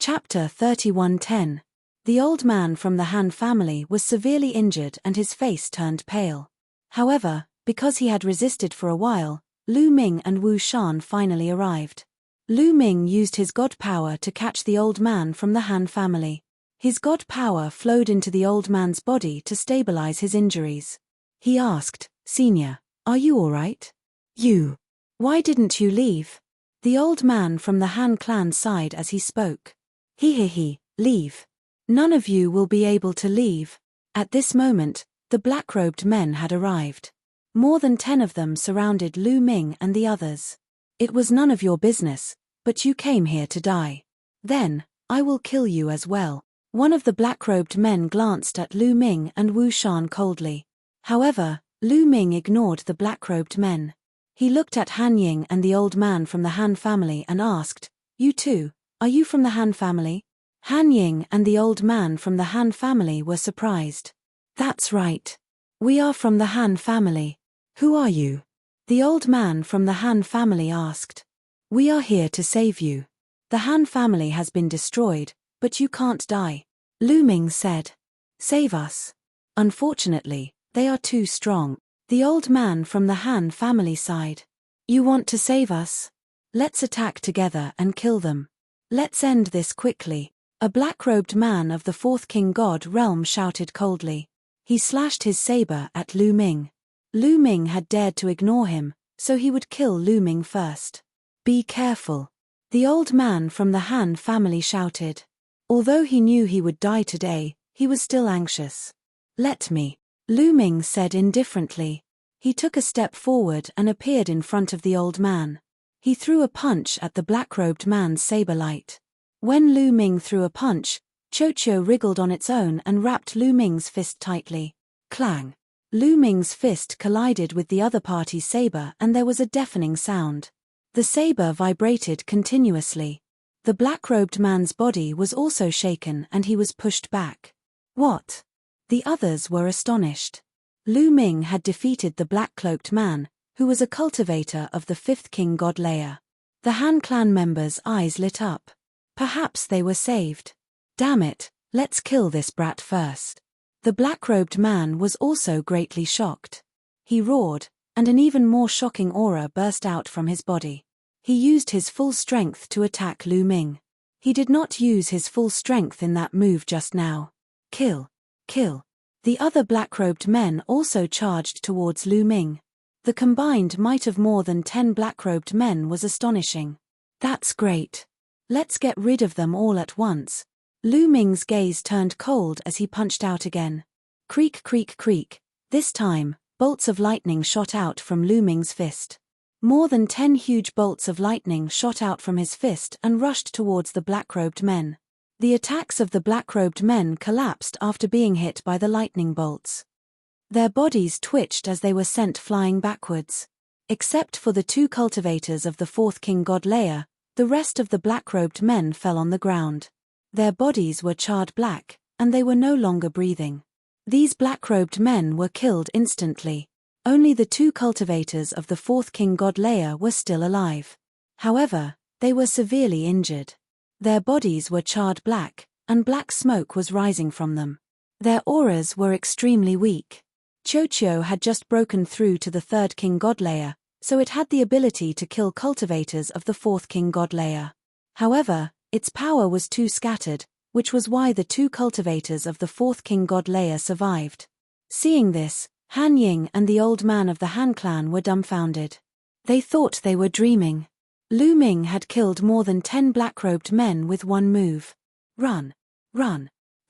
Chapter 31:10. The old man from the Han family was severely injured and his face turned pale. However, because he had resisted for a while, Lu Ming and Wu Shan finally arrived. Lu Ming used his god power to catch the old man from the Han family. His god power flowed into the old man's body to stabilize his injuries. He asked, "Senior, are you all right? Why didn't you leave?" The old man from the Han clan sighed as he spoke. Leave. None of you will be able to leave." At this moment, the black-robed men had arrived. More than 10 of them surrounded Lu Ming and the others. "It was none of your business, but you came here to die. Then, I will kill you as well." One of the black-robed men glanced at Lu Ming and Wu Shan coldly. However, Lu Ming ignored the black-robed men. He looked at Han Ying and the old man from the Han family and asked, "You too, are you from the Han family?" Han Ying and the old man from the Han family were surprised. "That's right. We are from the Han family. Who are you?" The old man from the Han family asked. "We are here to save you. The Han family has been destroyed, but you can't die," Lu Ming said. "Save us." "Unfortunately, they are too strong." The old man from the Han family sighed. "You want to save us? Let's attack together and kill them. Let's end this quickly." A black-robed man of the fourth king god realm shouted coldly. He slashed his saber at Lu Ming. Lu Ming had dared to ignore him, so he would kill Lu Ming first. "Be careful," the old man from the Han family shouted. Although he knew he would die today, he was still anxious. "Let me," Lu Ming said indifferently. He took a step forward and appeared in front of the old man. He threw a punch at the black-robed man's saber light. When Lu Ming threw a punch, Chocho wriggled on its own and wrapped Lu Ming's fist tightly. Clang! Lu Ming's fist collided with the other party's saber and there was a deafening sound. The saber vibrated continuously. The black-robed man's body was also shaken and he was pushed back. "What?" The others were astonished. Lu Ming had defeated the black-cloaked man, who was a cultivator of the fifth king god layer. The Han clan members' eyes lit up. Perhaps they were saved. "Damn it, let's kill this brat first." The black-robed man was also greatly shocked. He roared, and an even more shocking aura burst out from his body. He used his full strength to attack Lu Ming. He did not use his full strength in that move just now. Kill. The other black-robed men also charged towards Lu Ming. The combined might of more than 10 black-robed men was astonishing. "That's great. Let's get rid of them all at once." Lu Ming's gaze turned cold as he punched out again. Creak, creak, creak. This time, bolts of lightning shot out from Lu Ming's fist. More than 10 huge bolts of lightning shot out from his fist and rushed towards the black-robed men. The attacks of the black-robed men collapsed after being hit by the lightning bolts. Their bodies twitched as they were sent flying backwards. Except for the 2 cultivators of the fourth king god layer, the rest of the black-robed men fell on the ground. Their bodies were charred black, and they were no longer breathing. These black-robed men were killed instantly. Only the 2 cultivators of the fourth king god layer were still alive. However, they were severely injured. Their bodies were charred black, and black smoke was rising from them. Their auras were extremely weak. Chocho had just broken through to the third king god layer, so it had the ability to kill cultivators of the fourth king god layer. However, its power was too scattered, which was why the 2 cultivators of the fourth king god layer survived. Seeing this, Han Ying and the old man of the Han clan were dumbfounded. They thought they were dreaming. Lu Ming had killed more than 10 black-robed men with one move. Run!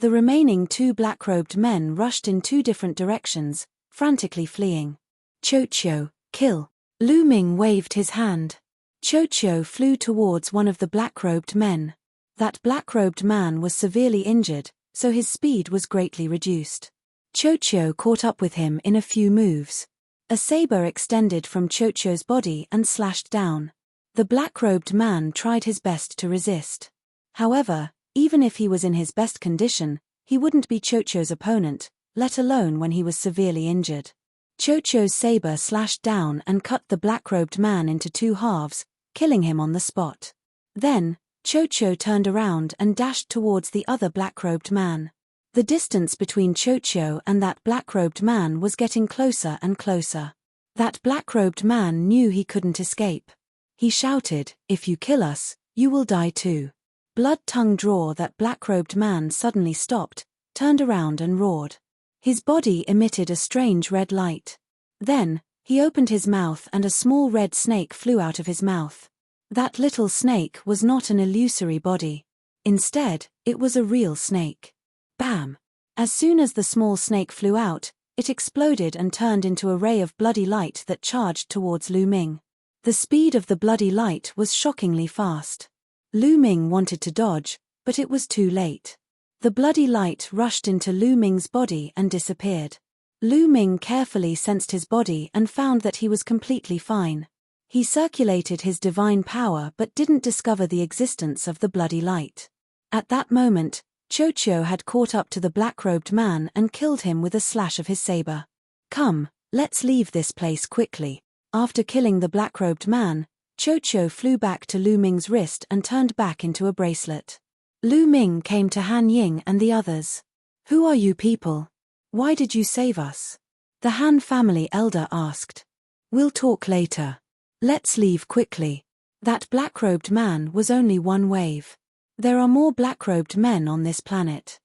The remaining 2 black-robed men rushed in 2 different directions, frantically fleeing. "Chocho, kill!" Lu Ming waved his hand. Chocho flew towards one of the black-robed men. That black-robed man was severely injured, so his speed was greatly reduced. Chocho caught up with him in a few moves. A saber extended from Chocho's body and slashed down. The black-robed man tried his best to resist. However, even if he was in his best condition, he wouldn't be Chocho's opponent, let alone when he was severely injured. Chocho's saber slashed down and cut the black-robed man into 2 halves, killing him on the spot. Then, Cho turned around and dashed towards the other black-robed man. The distance between Cho and that black-robed man was getting closer and closer. That black-robed man knew he couldn't escape. He shouted, "If you kill us, you will die too." Blood-tongue draw. That black-robed man suddenly stopped, turned around and roared. His body emitted a strange red light. Then, he opened his mouth and a small red snake flew out of his mouth. That little snake was not an illusory body. Instead, it was a real snake. Bam! As soon as the small snake flew out, it exploded and turned into a ray of bloody light that charged towards Lu Ming. The speed of the bloody light was shockingly fast. Lu Ming wanted to dodge, but it was too late. The bloody light rushed into Lu Ming's body and disappeared. Lu Ming carefully sensed his body and found that he was completely fine. He circulated his divine power but didn't discover the existence of the bloody light. At that moment, Cho had caught up to the black-robed man and killed him with a slash of his saber. "Come, let's leave this place quickly." After killing the black-robed man, Cho flew back to Lu Ming's wrist and turned back into a bracelet. Lu Ming came to Han Ying and the others. "Who are you people? Why did you save us?" The Han family elder asked. "We'll talk later. Let's leave quickly." That black-robed man was only one wave. There are more black-robed men on this planet.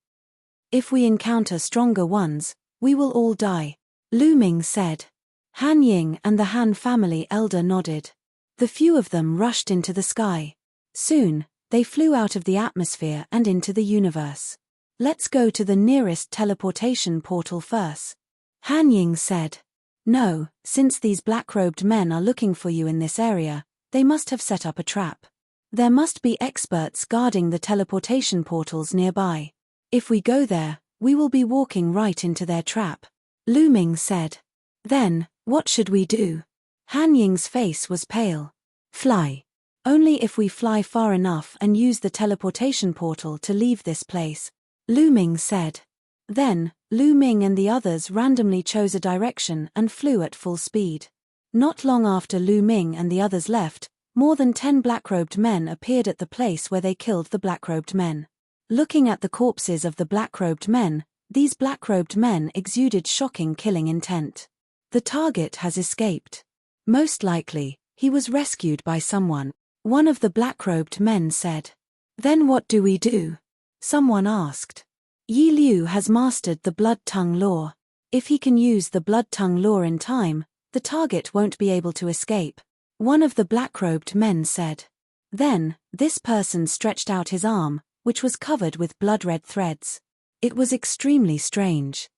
If we encounter stronger ones, we will all die, Lu Ming said. Han Ying and the Han family elder nodded. The few of them rushed into the sky. Soon, they flew out of the atmosphere and into the universe. "Let's go to the nearest teleportation portal first," Han Ying said. "No, since these black-robed men are looking for you in this area, they must have set up a trap. There must be experts guarding the teleportation portals nearby. If we go there, we will be walking right into their trap," Lu Ming said. "Then, what should we do?" Han Ying's face was pale. "Fly. Only if we fly far enough and use the teleportation portal to leave this place," Lu Ming said. Then, Lu Ming and the others randomly chose a direction and flew at full speed. Not long after Lu Ming and the others left, more than 10 black-robed men appeared at the place where they killed the black-robed men. Looking at the corpses of the black-robed men, these black-robed men exuded shocking killing intent. The target has escaped. Most likely, he was rescued by someone, one of the black-robed men said. "Then what do we do?" someone asked. "Yi Liu has mastered the blood-tongue law. If he can use the blood-tongue law in time, the target won't be able to escape," one of the black-robed men said. Then, this person stretched out his arm, which was covered with blood-red threads. It was extremely strange.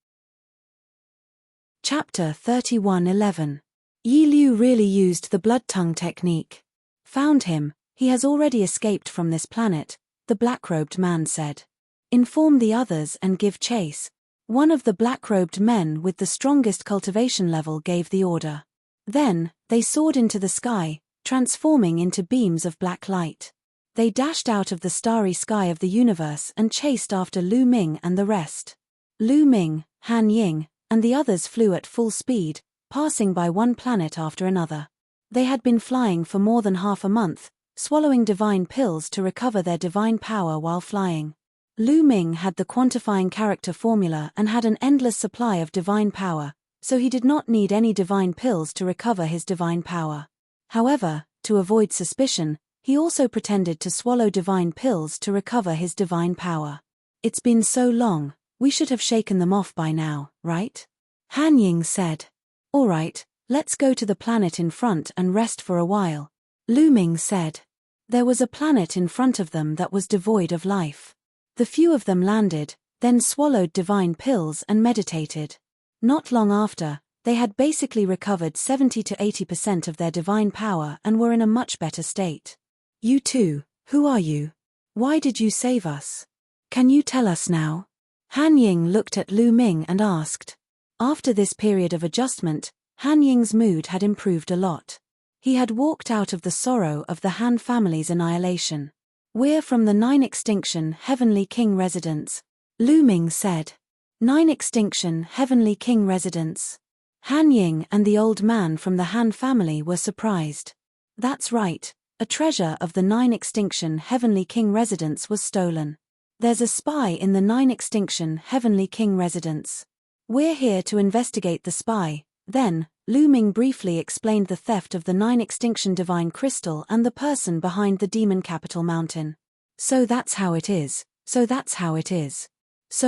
Chapter 31:11. Yi Liu really used the blood-tongue technique. "Found him, he has already escaped from this planet," the black-robed man said. "Inform the others and give chase." One of the black-robed men with the strongest cultivation level gave the order. Then, they soared into the sky, transforming into beams of black light. They dashed out of the starry sky of the universe and chased after Lu Ming and the rest. Lu Ming, Han Ying, and the others flew at full speed, passing by one planet after another. They had been flying for more than half a month, swallowing divine pills to recover their divine power while flying. Lu Ming had the quantifying character formula and had an endless supply of divine power, so he did not need any divine pills to recover his divine power. However, to avoid suspicion, he also pretended to swallow divine pills to recover his divine power. "It's been so long, we should have shaken them off by now, right?" Han Ying said. "All right, let's go to the planet in front and rest for a while," Lu Ming said. There was a planet in front of them that was devoid of life. The few of them landed, then swallowed divine pills and meditated. Not long after, they had basically recovered 70 to 80% of their divine power and were in a much better state. "You two, who are you? Why did you save us? Can you tell us now?" Han Ying looked at Lu Ming and asked. After this period of adjustment, Han Ying's mood had improved a lot. He had walked out of the sorrow of the Han family's annihilation. "We're from the 9 Extinction Heavenly King residence," Lu Ming said. 9 Extinction Heavenly King residence. Han Ying and the old man from the Han family were surprised. "That's right, A treasure of the 9 Extinction Heavenly King residence was stolen. There's a spy in the 9 Extinction Heavenly King residence. We're here to investigate the spy. Then, Lu Ming briefly explained the theft of the 9 Extinction Divine Crystal and the person behind the Demon Capital Mountain. So that's how it is. So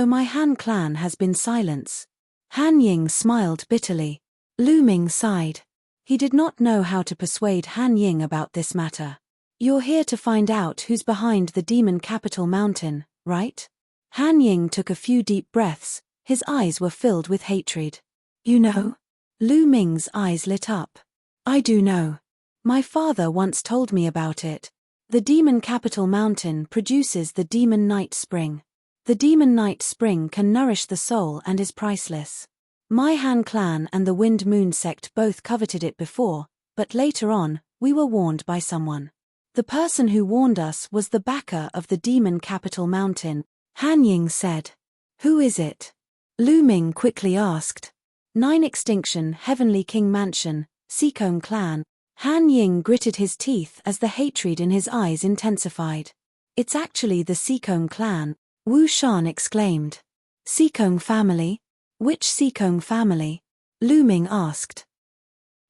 my Han clan has been silenced. Han Ying smiled bitterly. Lu Ming sighed. He did not know how to persuade Han Ying about this matter. You're here to find out who's behind the Demon Capital Mountain, right? Han Ying took a few deep breaths. His eyes were filled with hatred. You know? Lu Ming's eyes lit up. I do know. My father once told me about it. The Demon Capital Mountain produces the Demon Night Spring. The Demon Night Spring can nourish the soul and is priceless. My Han clan and the Wind Moon sect both coveted it before, but later on, we were warned by someone. The person who warned us was the backer of the Demon Capital Mountain, Han Ying said. Who is it? Lu Ming quickly asked. 9 Extinction Heavenly King Mansion, Sikong clan. Han Ying gritted his teeth as the hatred in his eyes intensified. It's actually the Sikong clan, Wu Shan exclaimed. Sikong family? Which Sikong family? Lu Ming asked.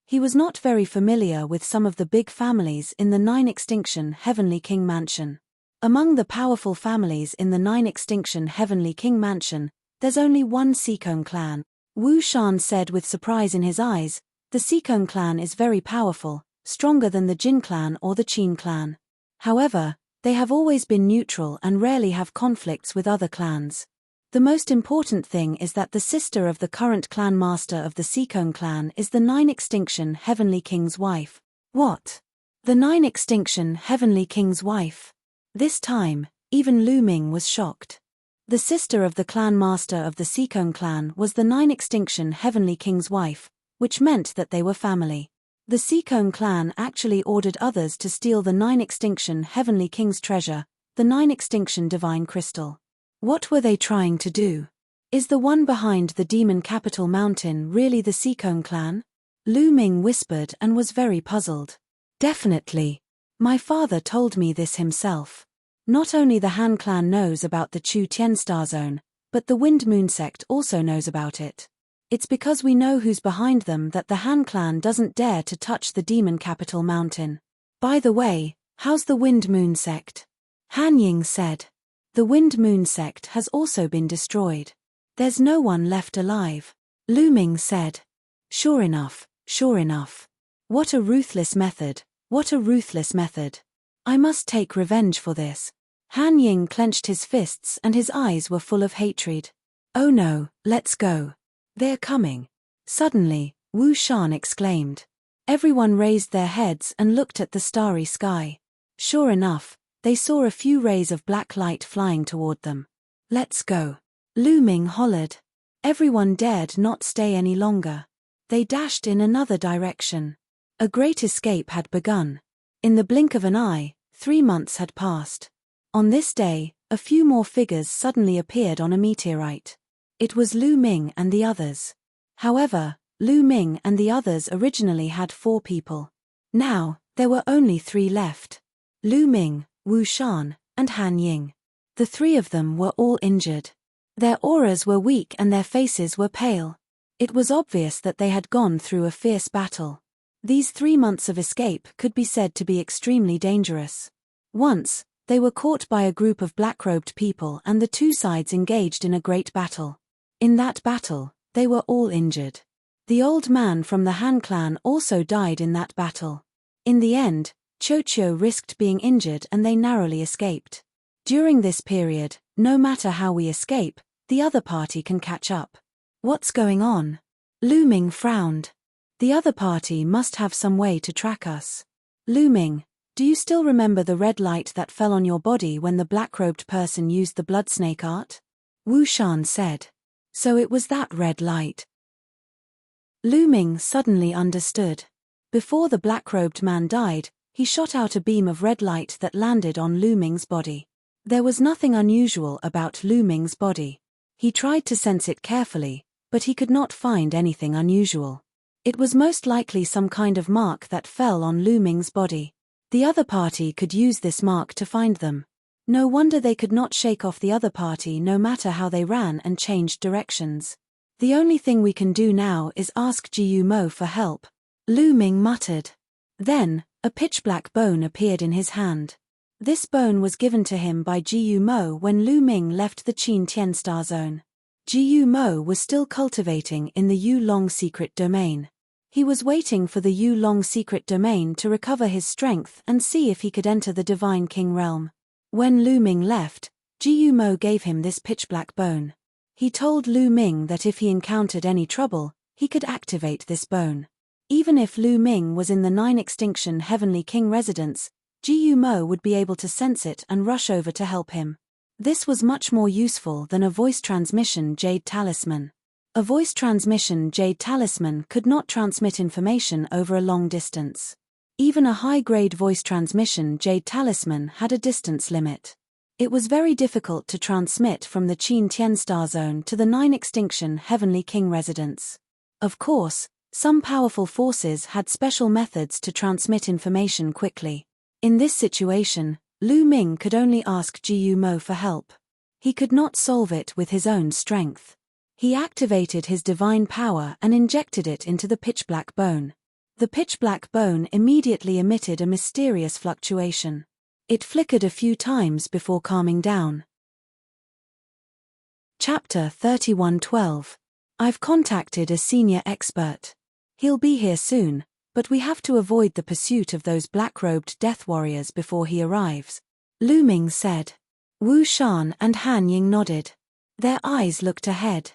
He was not very familiar with some of the big families in the 9 Extinction Heavenly King Mansion. Among the powerful families in the 9 Extinction Heavenly King Mansion, there's only one Sikong clan. Wu Shan said with surprise in his eyes. The Sikong clan is very powerful, stronger than the Jin clan or the Qin clan. However, they have always been neutral and rarely have conflicts with other clans. The most important thing is that the sister of the current clan master of the Sikong clan is the 9 Extinction Heavenly King's wife. What? The 9 Extinction Heavenly King's wife? This time, even Lu Ming was shocked. The sister of the clan master of the Sikong clan was the 9 Extinction Heavenly King's wife, which meant that they were family. The Sikong clan actually ordered others to steal the 9 Extinction Heavenly King's treasure, the 9 Extinction Divine Crystal. What were they trying to do? Is the one behind the Demon Capital Mountain really the Sikong clan? Lu Ming whispered and was very puzzled. Definitely. My father told me this himself. Not only the Han clan knows about the Chu Tien Star Zone, but the Wind Moon sect also knows about it. It's because we know who's behind them that the Han clan doesn't dare to touch the Demon Capital Mountain. By the way, how's the Wind Moon sect? Han Ying said. The Wind Moon sect has also been destroyed. There's no one left alive. Lu Ming said. Sure enough. What a ruthless method. I must take revenge for this. Han Ying clenched his fists and his eyes were full of hatred. Oh no, let's go. They're coming. Suddenly, Wu Shan exclaimed. Everyone raised their heads and looked at the starry sky. Sure enough, they saw a few rays of black light flying toward them. Let's go. Lu Ming hollered. Everyone dared not stay any longer. They dashed in another direction. A great escape had begun. In the blink of an eye, 3 months had passed. On this day, a few more figures suddenly appeared on a meteorite. It was Lu Ming and the others. However, Lu Ming and the others originally had 4 people. Now, there were only 3 left. Lu Ming, Wu Shan, and Han Ying. The 3 of them were all injured. Their auras were weak and their faces were pale. It was obvious that they had gone through a fierce battle. These 3 months of escape could be said to be extremely dangerous. Once, they were caught by a group of black-robed people and the 2 sides engaged in a great battle. In that battle, they were all injured. The old man from the Han clan also died in that battle. In the end, Chocho risked being injured and they narrowly escaped. During this period, no matter how we escape, the other party can catch up. What's going on? Lu Ming frowned. The other party must have some way to track us. Lu Ming, do you still remember the red light that fell on your body when the black-robed person used the blood snake art? Wu Shan said. So it was that red light. Lu Ming suddenly understood. Before the black-robed man died, he shot out a beam of red light that landed on Lu Ming's body. There was nothing unusual about Lu Ming's body. He tried to sense it carefully, but he could not find anything unusual. It was most likely some kind of mark that fell on Lu Ming's body. The other party could use this mark to find them. No wonder they could not shake off the other party no matter how they ran and changed directions. The only thing we can do now is ask Jiu Mo for help, Lu Ming muttered. Then, a pitch-black bone appeared in his hand. This bone was given to him by Jiu Mo when Lu Ming left the Qin Tian Star Zone. Jiu Mo was still cultivating in the Yu Long secret domain. He was waiting for the Yu Long secret domain to recover his strength and see if he could enter the Divine King realm. When Lu Ming left, Jiu Mo gave him this pitch-black bone. He told Lu Ming that if he encountered any trouble, he could activate this bone. Even if Lu Ming was in the 9 Extinction Heavenly King residence, Jiu Mo would be able to sense it and rush over to help him. This was much more useful than a voice transmission jade talisman. A voice transmission jade talisman could not transmit information over a long distance. Even a high-grade voice transmission jade talisman had a distance limit. It was very difficult to transmit from the Qin Tian Star Zone to the 9 Extinction Heavenly King residence. Of course, some powerful forces had special methods to transmit information quickly. In this situation, Lu Ming could only ask Jiu Mo for help. He could not solve it with his own strength. He activated his divine power and injected it into the pitch-black bone. The pitch-black bone immediately emitted a mysterious fluctuation. It flickered a few times before calming down. Chapter 31:12. I've contacted a senior expert. He'll be here soon, but we have to avoid the pursuit of those black-robed death warriors before he arrives, Lu Ming said. Wu Shan and Han Ying nodded. Their eyes looked ahead.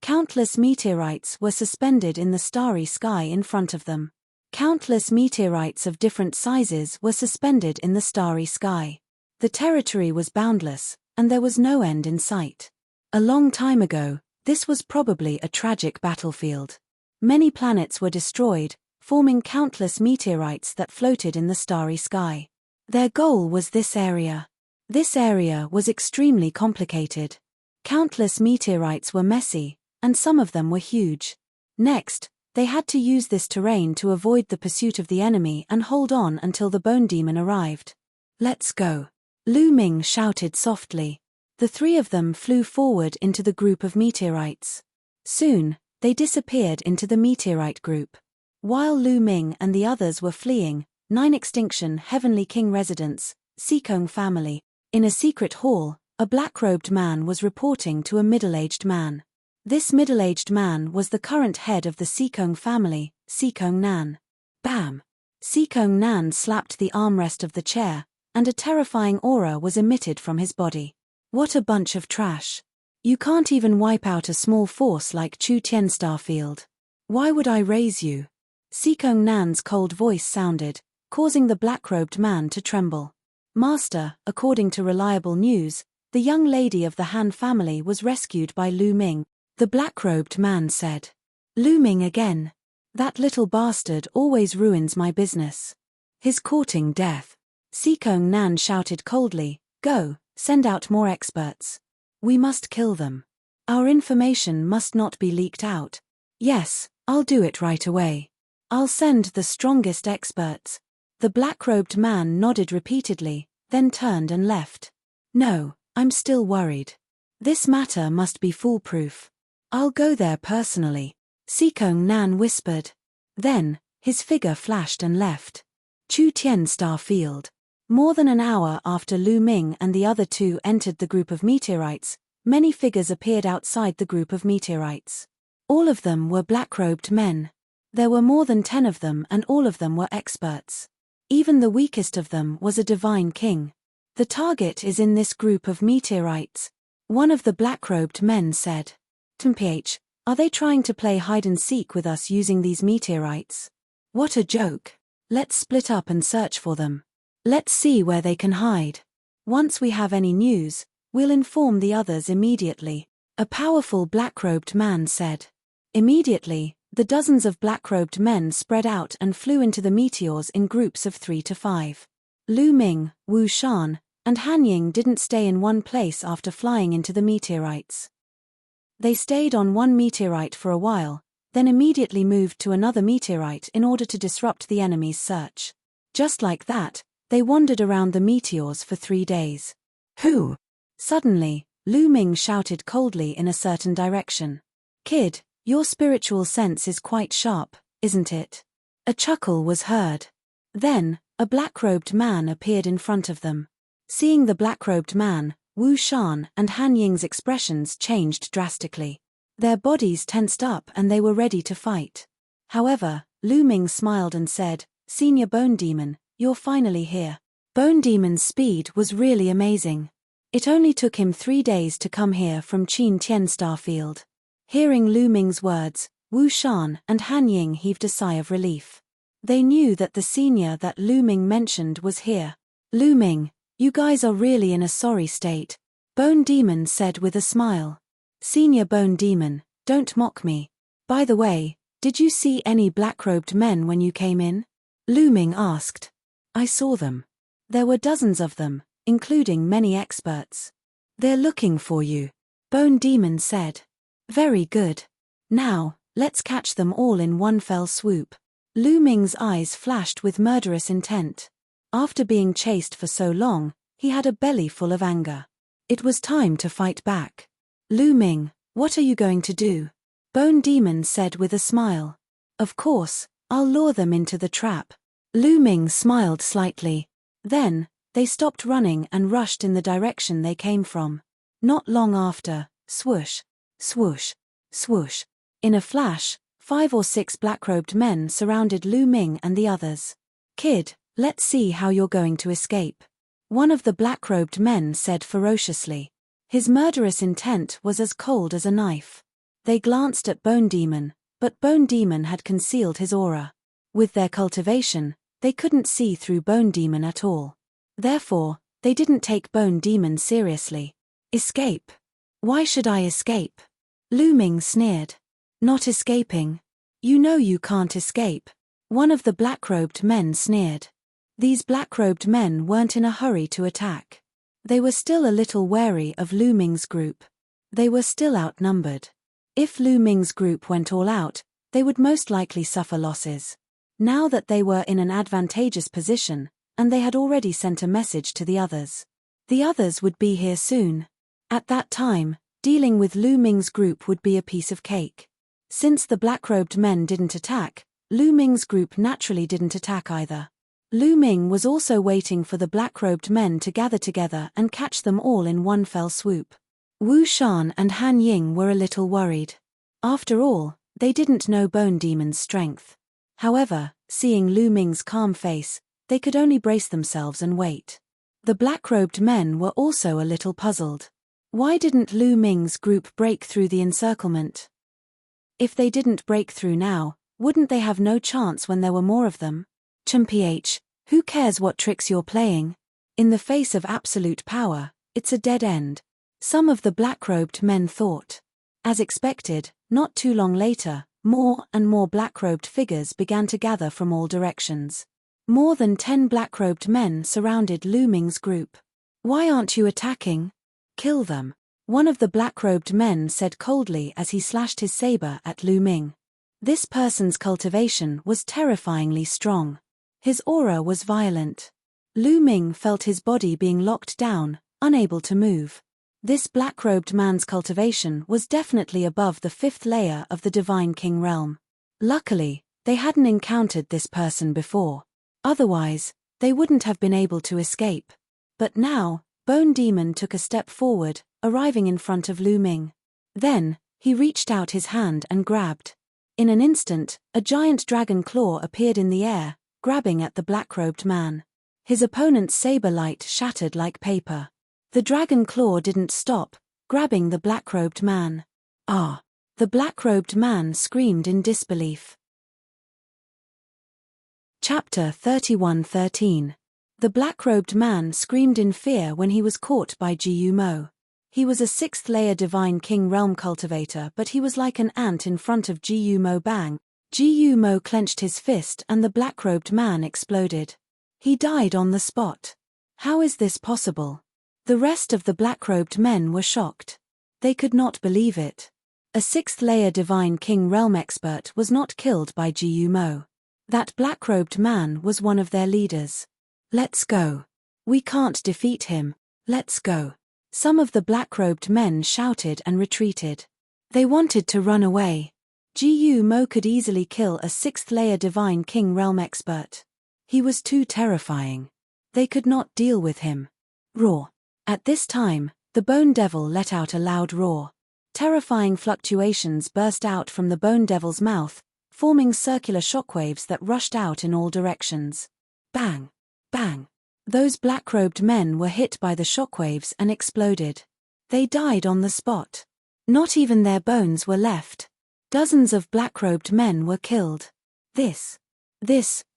Countless meteorites were suspended in the starry sky in front of them. Countless meteorites of different sizes were suspended in the starry sky. The territory was boundless, and there was no end in sight. A long time ago, this was probably a tragic battlefield. Many planets were destroyed, forming countless meteorites that floated in the starry sky. Their goal was this area. This area was extremely complicated. Countless meteorites were messy, and some of them were huge. Next, they had to use this terrain to avoid the pursuit of the enemy and hold on until the Bone Demon arrived. Let's go, Lu Ming shouted softly. The 3 of them flew forward into the group of meteorites. Soon, they disappeared into the meteorite group. While Lu Ming and the others were fleeing, 9 Extinction Heavenly King residence, Sikong family. In a secret hall, a black-robed man was reporting to a middle-aged man. This middle-aged man was the current head of the Sikong family, Sikong Nan. Bam! Sikong Nan slapped the armrest of the chair, and a terrifying aura was emitted from his body. What a bunch of trash. You can't even wipe out a small force like Chu Tien Starfield. Why would I raise you? Sikong Nan's cold voice sounded, causing the black-robed man to tremble. Master, according to reliable news, the young lady of the Han family was rescued by Lu Ming, the black-robed man said. Lu Ming again. That little bastard always ruins my business. He's courting death. Sikong Nan shouted coldly, Go, send out more experts. We must kill them. Our information must not be leaked out. Yes, I'll do it right away. I'll send the strongest experts. The black-robed man nodded repeatedly, then turned and left. No, I'm still worried. This matter must be foolproof. I'll go there personally, Sikong Nan whispered. Then, his figure flashed and left. Chu Tien Star Field. More than an hour after Lu Ming and the other 2 entered the group of meteorites, many figures appeared outside the group of meteorites. All of them were black-robed men. There were more than 10 of them and all of them were experts. Even the weakest of them was a divine king. The target is in this group of meteorites, one of the black-robed men said. TMPH, are they trying to play hide-and-seek with us using these meteorites? What a joke. Let's split up and search for them. Let's see where they can hide. Once we have any news, we'll inform the others immediately, a powerful black-robed man said. Immediately, the dozens of black-robed men spread out and flew into the meteors in groups of 3 to 5. Lu Ming, Wu Shan, and Han Ying didn't stay in one place after flying into the meteorites. They stayed on one meteorite for a while, then immediately moved to another meteorite in order to disrupt the enemy's search. Just like that, They wandered around the meteors for 3 days. Who? Suddenly, Lu Ming shouted coldly in a certain direction. Kid, your spiritual sense is quite sharp, isn't it? A chuckle was heard. Then, a black-robed man appeared in front of them. Seeing the black-robed man, Wu Shan and Han Ying's expressions changed drastically. Their bodies tensed up and they were ready to fight. However, Lu Ming smiled and said, Senior Bone Demon, you're finally here. Bone Demon's speed was really amazing. It only took him 3 days to come here from Qin Tian Starfield. Hearing Lu Ming's words, Wu Shan and Han Ying heaved a sigh of relief. They knew that the senior that Lu Ming mentioned was here. Lu Ming, you guys are really in a sorry state, Bone Demon said with a smile. Senior Bone Demon, don't mock me. By the way, did you see any black-robed men when you came in? Lu Ming asked. I saw them. There were dozens of them, including many experts. They're looking for you, Bone Demon said. Very good. Now, let's catch them all in one fell swoop. Lu Ming's eyes flashed with murderous intent. After being chased for so long, he had a belly full of anger. It was time to fight back. Lu Ming, what are you going to do? Bone Demon said with a smile. Of course, I'll lure them into the trap. Lu Ming smiled slightly. Then, they stopped running and rushed in the direction they came from. Not long after, swoosh, swoosh, swoosh. In a flash, 5 or 6 black-robed men surrounded Lu Ming and the others. Kid, let's see how you're going to escape. One of the black-robed men said ferociously. His murderous intent was as cold as a knife. They glanced at Bone Demon, but Bone Demon had concealed his aura. With their cultivation, they couldn't see through Bone Demon at all. Therefore, they didn't take Bone Demon seriously. Escape? Why should I escape? Lu Ming sneered. Not escaping. You know you can't escape. One of the black-robed men sneered. These black-robed men weren't in a hurry to attack. They were still a little wary of Lu Ming's group. They were still outnumbered. If Lu Ming's group went all out, they would most likely suffer losses. Now that they were in an advantageous position, and they had already sent a message to the others would be here soon. At that time, dealing with Lu Ming's group would be a piece of cake. Since the black-robed men didn't attack, Lu Ming's group naturally didn't attack either. Lu Ming was also waiting for the black-robed men to gather together and catch them all in one fell swoop. Wu Shan and Han Ying were a little worried. After all, they didn't know Bone Demon's strength. However, seeing Lu Ming's calm face, they could only brace themselves and wait. The black-robed men were also a little puzzled. Why didn't Lu Ming's group break through the encirclement? If they didn't break through now, wouldn't they have no chance when there were more of them? Chumph, who cares what tricks you're playing? In the face of absolute power, it's a dead end. Some of the black-robed men thought. As expected, not too long later, more and more black-robed figures began to gather from all directions. More than 10 black-robed men surrounded Lu Ming's group. Why aren't you attacking? Kill them. One of the black-robed men said coldly as he slashed his saber at Lu Ming. This person's cultivation was terrifyingly strong. His aura was violent. Lu Ming felt his body being locked down, unable to move. This black-robed man's cultivation was definitely above the 5th layer of the Divine King realm. Luckily, they hadn't encountered this person before. Otherwise, they wouldn't have been able to escape. But now, Bone Demon took a step forward, arriving in front of Lu Ming. Then, he reached out his hand and grabbed. In an instant, a giant dragon claw appeared in the air, grabbing at the black-robed man. His opponent's saber light shattered like paper. The dragon claw didn't stop, grabbing the black-robed man. Ah! The black-robed man screamed in disbelief. Chapter 31:13. The black-robed man screamed in fear when he was caught by Ji Mo. He was a 6th layer Divine King realm cultivator, but he was like an ant in front of Ji Mo. Bang! Ji Mo clenched his fist and the black-robed man exploded. He died on the spot. How is this possible? The rest of the black-robed men were shocked. They could not believe it. A 6th layer Divine King realm expert was not killed by Ji Mo. That black-robed man was one of their leaders. Let's go. We can't defeat him. Let's go. Some of the black-robed men shouted and retreated. They wanted to run away. Gu Mo could easily kill a 6th-layer Divine King Realm expert. He was too terrifying. They could not deal with him. Roar. At this time, the Bone Devil let out a loud roar. Terrifying fluctuations burst out from the Bone Devil's mouth, forming circular shockwaves that rushed out in all directions. Bang! Bang! Those black-robed men were hit by the shockwaves and exploded. They died on the spot. Not even their bones were left. Dozens of black-robed men were killed. This,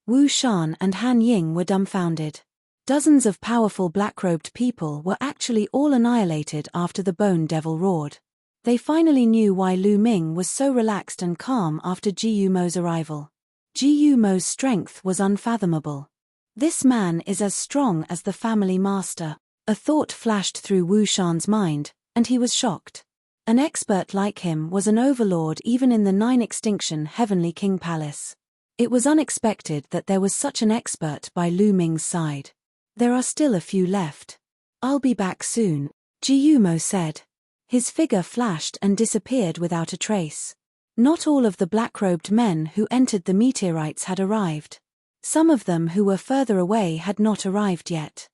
Wu Shan and Han Ying were dumbfounded. Dozens of powerful black-robed people were actually all annihilated after the Bone Devil roared. They finally knew why Lu Ming was so relaxed and calm after Gu Mo's arrival. Gu Mo's strength was unfathomable. This man is as strong as the family master. A thought flashed through Wu Shan's mind, and he was shocked. An expert like him was an overlord even in the 9-extinction Heavenly King Palace. It was unexpected that there was such an expert by Lu Ming's side. There are still a few left. I'll be back soon, Gu Mo said. His figure flashed and disappeared without a trace. Not all of the black-robed men who entered the meteorites had arrived. Some of them who were further away had not arrived yet.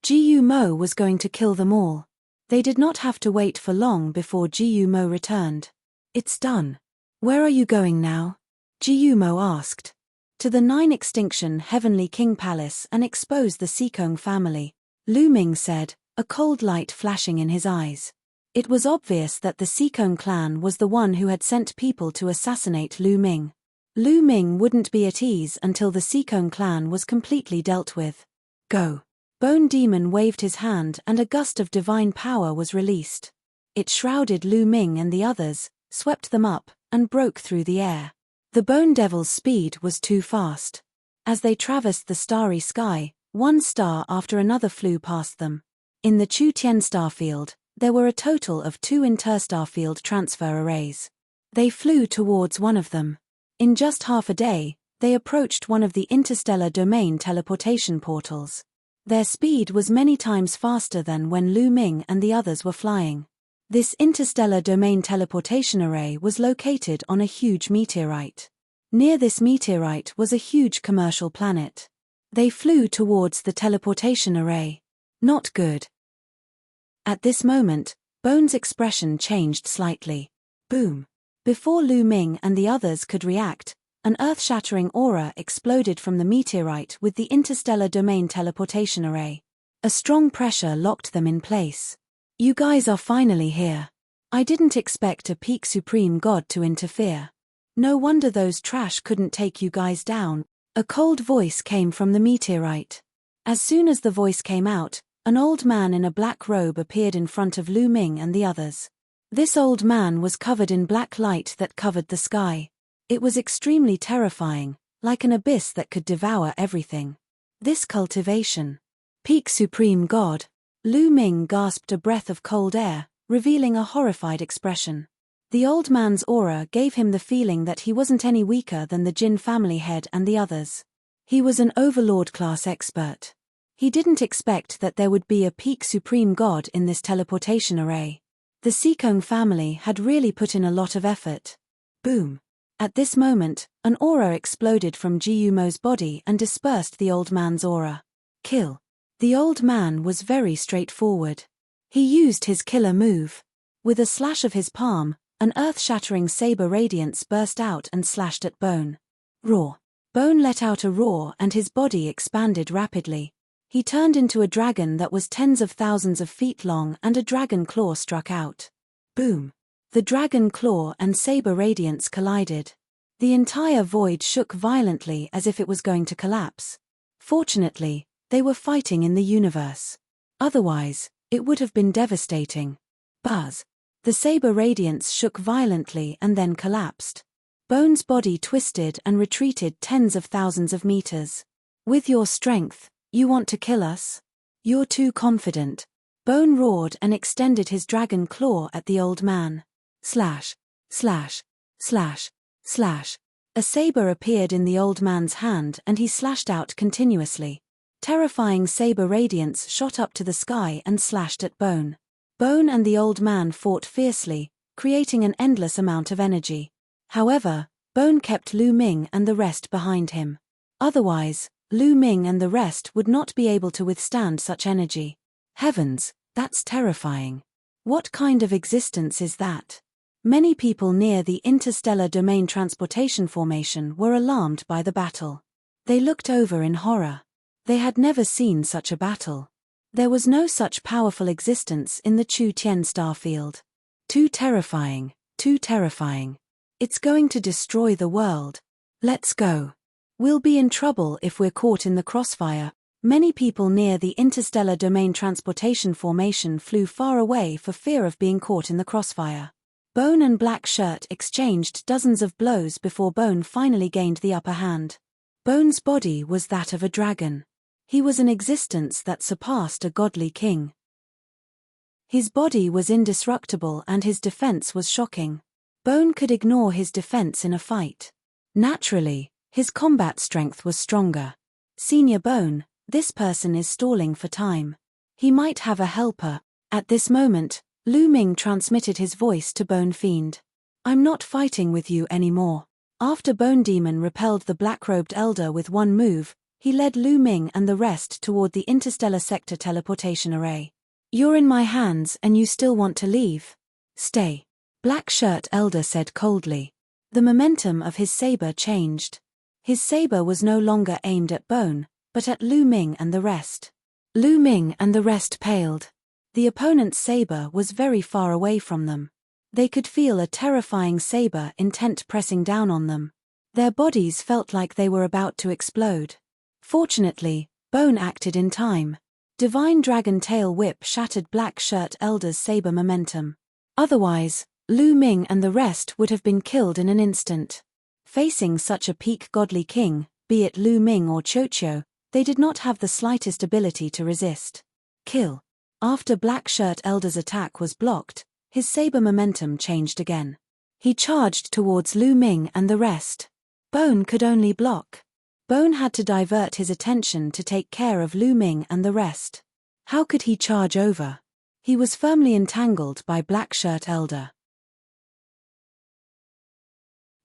Gu Mo was going to kill them all. They did not have to wait for long before Gu Mo returned. It's done. Where are you going now? Gu Mo asked. To the 9-extinction Heavenly King Palace and expose the Sikong family, Lu Ming said, a cold light flashing in his eyes. It was obvious that the Sikong clan was the one who had sent people to assassinate Lu Ming. Lu Ming wouldn't be at ease until the Sikong clan was completely dealt with. Go. Bone Demon waved his hand and a gust of divine power was released. It shrouded Lu Ming and the others, swept them up, and broke through the air. The Bone Devil's speed was too fast. As they traversed the starry sky, one star after another flew past them. In the Chu Tien starfield, there were a total of 2 interstarfield transfer arrays. They flew towards one of them. In just half a day, they approached one of the interstellar domain teleportation portals. Their speed was many times faster than when Lu Ming and the others were flying. This interstellar domain teleportation array was located on a huge meteorite. Near this meteorite was a huge commercial planet. They flew towards the teleportation array. Not good. At this moment, Bone's expression changed slightly. Boom. Before Lu Ming and the others could react, an earth-shattering aura exploded from the meteorite with the interstellar domain teleportation array. A strong pressure locked them in place. You guys are finally here. I didn't expect a peak supreme god to interfere. No wonder those trash couldn't take you guys down. A cold voice came from the meteorite. As soon as the voice came out, an old man in a black robe appeared in front of Lu Ming and the others. This old man was covered in black light that covered the sky. It was extremely terrifying, like an abyss that could devour everything. This cultivation. Peak Supreme God. Lu Ming gasped a breath of cold air, revealing a horrified expression. The old man's aura gave him the feeling that he wasn't any weaker than the Jin family head and the others. He was an overlord-class expert. He didn't expect that there would be a peak supreme god in this teleportation array. The Sikong family had really put in a lot of effort. Boom. At this moment, an aura exploded from Gu Mo's body and dispersed the old man's aura. Kill. The old man was very straightforward. He used his killer move. With a slash of his palm, an earth-shattering saber radiance burst out and slashed at Bone. Roar. Bone let out a roar and his body expanded rapidly. He turned into a dragon that was tens of thousands of feet long and a dragon claw struck out. Boom. The dragon claw and saber radiance collided. The entire void shook violently as if it was going to collapse. Fortunately, they were fighting in the universe. Otherwise, it would have been devastating. Buzz. The saber radiance shook violently and then collapsed. Bone's body twisted and retreated tens of thousands of meters. With your strength, you want to kill us? You're too confident. Bone roared and extended his dragon claw at the old man. Slash. Slash. Slash. Slash. A saber appeared in the old man's hand and he slashed out continuously. Terrifying saber radiance shot up to the sky and slashed at Bone. Bone and the old man fought fiercely, creating an endless amount of energy. However, Bone kept Lu Ming and the rest behind him. Otherwise, Lu Ming and the rest would not be able to withstand such energy. Heavens, that's terrifying. What kind of existence is that? Many people near the interstellar domain transportation formation were alarmed by the battle. They looked over in horror. They had never seen such a battle. There was no such powerful existence in the Chu Tien star field. Too terrifying, too terrifying. It's going to destroy the world. Let's go. We'll be in trouble if we're caught in the crossfire. Many people near the interstellar domain transportation formation flew far away for fear of being caught in the crossfire. Bone and Black Shirt exchanged dozens of blows before Bone finally gained the upper hand. Bone's body was that of a dragon. He was an existence that surpassed a godly king. His body was indestructible and his defense was shocking. Bone could ignore his defense in a fight. Naturally, his combat strength was stronger. Senior Bone, this person is stalling for time. He might have a helper. At this moment, Lu Ming transmitted his voice to Bone Fiend. I'm not fighting with you anymore. After Bone Demon repelled the black-robed elder with one move, he led Lu Ming and the rest toward the interstellar sector teleportation array. You're in my hands and you still want to leave? Stay. Black Shirt Elder said coldly. The momentum of his saber changed. His saber was no longer aimed at Bone, but at Lu Ming and the rest. Lu Ming and the rest paled. The opponent's saber was very far away from them. They could feel a terrifying saber intent pressing down on them. Their bodies felt like they were about to explode. Fortunately, Bone acted in time. Divine Dragon Tail Whip shattered Black Shirt Elder's saber momentum. Otherwise, Lu Ming and the rest would have been killed in an instant. Facing such a peak godly king, be it Lu Ming or Chocho, they did not have the slightest ability to resist. Kill. After Black Shirt Elder's attack was blocked, his saber momentum changed again. He charged towards Lu Ming and the rest. Bone could only block. Bone had to divert his attention to take care of Lu Ming and the rest. How could he charge over? He was firmly entangled by Black Shirt Elder.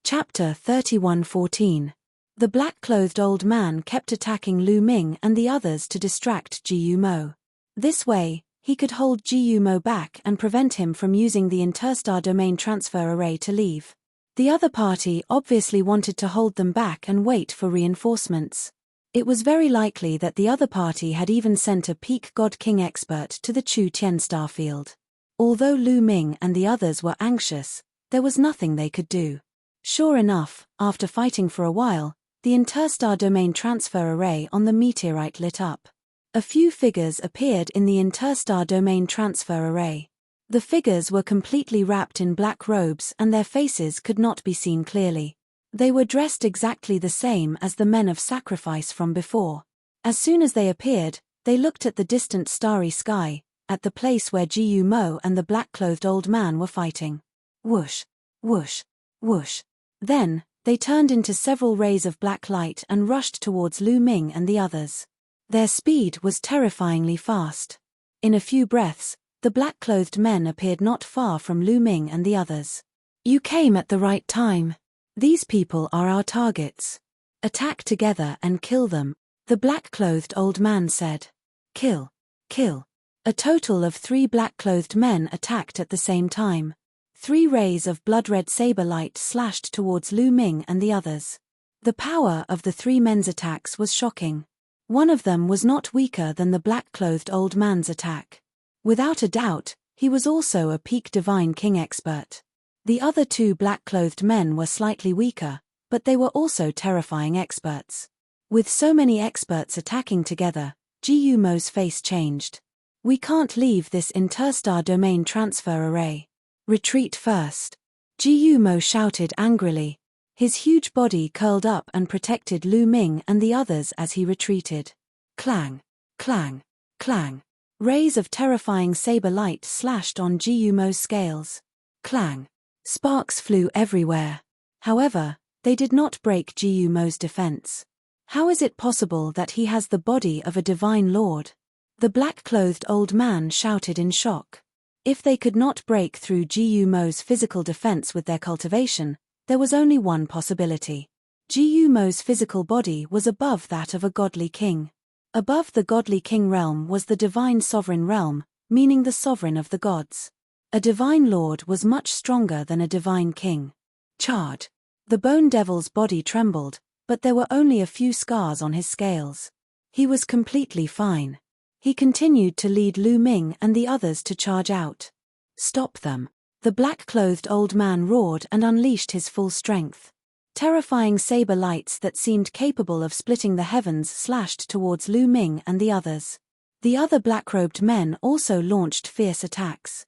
Chapter 31:14. The black-clothed old man kept attacking Lu Ming and the others to distract Ji Mo. This way, he could hold Ji Mo back and prevent him from using the interstar domain transfer array to leave. The other party obviously wanted to hold them back and wait for reinforcements. It was very likely that the other party had even sent a peak god king expert to the Chu Tien star field. Although Lu Ming and the others were anxious, there was nothing they could do. Sure enough, after fighting for a while, the interstar domain transfer array on the meteorite lit up. A few figures appeared in the interstar domain transfer array. The figures were completely wrapped in black robes and their faces could not be seen clearly. They were dressed exactly the same as the men of sacrifice from before. As soon as they appeared, they looked at the distant starry sky, at the place where Ji Mo and the black-clothed old man were fighting. Whoosh, whoosh, whoosh. Then, they turned into several rays of black light and rushed towards Lu Ming and the others. Their speed was terrifyingly fast. In a few breaths, the black-clothed men appeared not far from Lu Ming and the others. You came at the right time. These people are our targets. Attack together and kill them, the black-clothed old man said. Kill. Kill. A total of 3 black-clothed men attacked at the same time. 3 rays of blood-red saber light slashed towards Lu Ming and the others. The power of the 3 men's attacks was shocking. One of them was not weaker than the black-clothed old man's attack. Without a doubt, he was also a peak divine king expert. The other 2 black-clothed men were slightly weaker, but they were also terrifying experts. With so many experts attacking together, Ji Mo's face changed. We can't leave this interstar domain transfer array. Retreat first. Ji Mo shouted angrily. His huge body curled up and protected Lu Ming and the others as he retreated. Clang, clang, clang. Rays of terrifying saber light slashed on Ji Mo's scales. Clang. Sparks flew everywhere. However, they did not break Ji Mo's defense. How is it possible that he has the body of a divine lord? The black-clothed old man shouted in shock. If they could not break through Gu Mo's physical defense with their cultivation, there was only one possibility. Gu Mo's physical body was above that of a godly king. Above the godly king realm was the divine sovereign realm, meaning the sovereign of the gods. A divine lord was much stronger than a divine king. Charge! The bone devil's body trembled, but there were only a few scars on his scales. He was completely fine. He continued to lead Lu Ming and the others to charge out. Stop them! The black-clothed old man roared and unleashed his full strength. Terrifying saber lights that seemed capable of splitting the heavens slashed towards Lu Ming and the others. The other black-robed men also launched fierce attacks.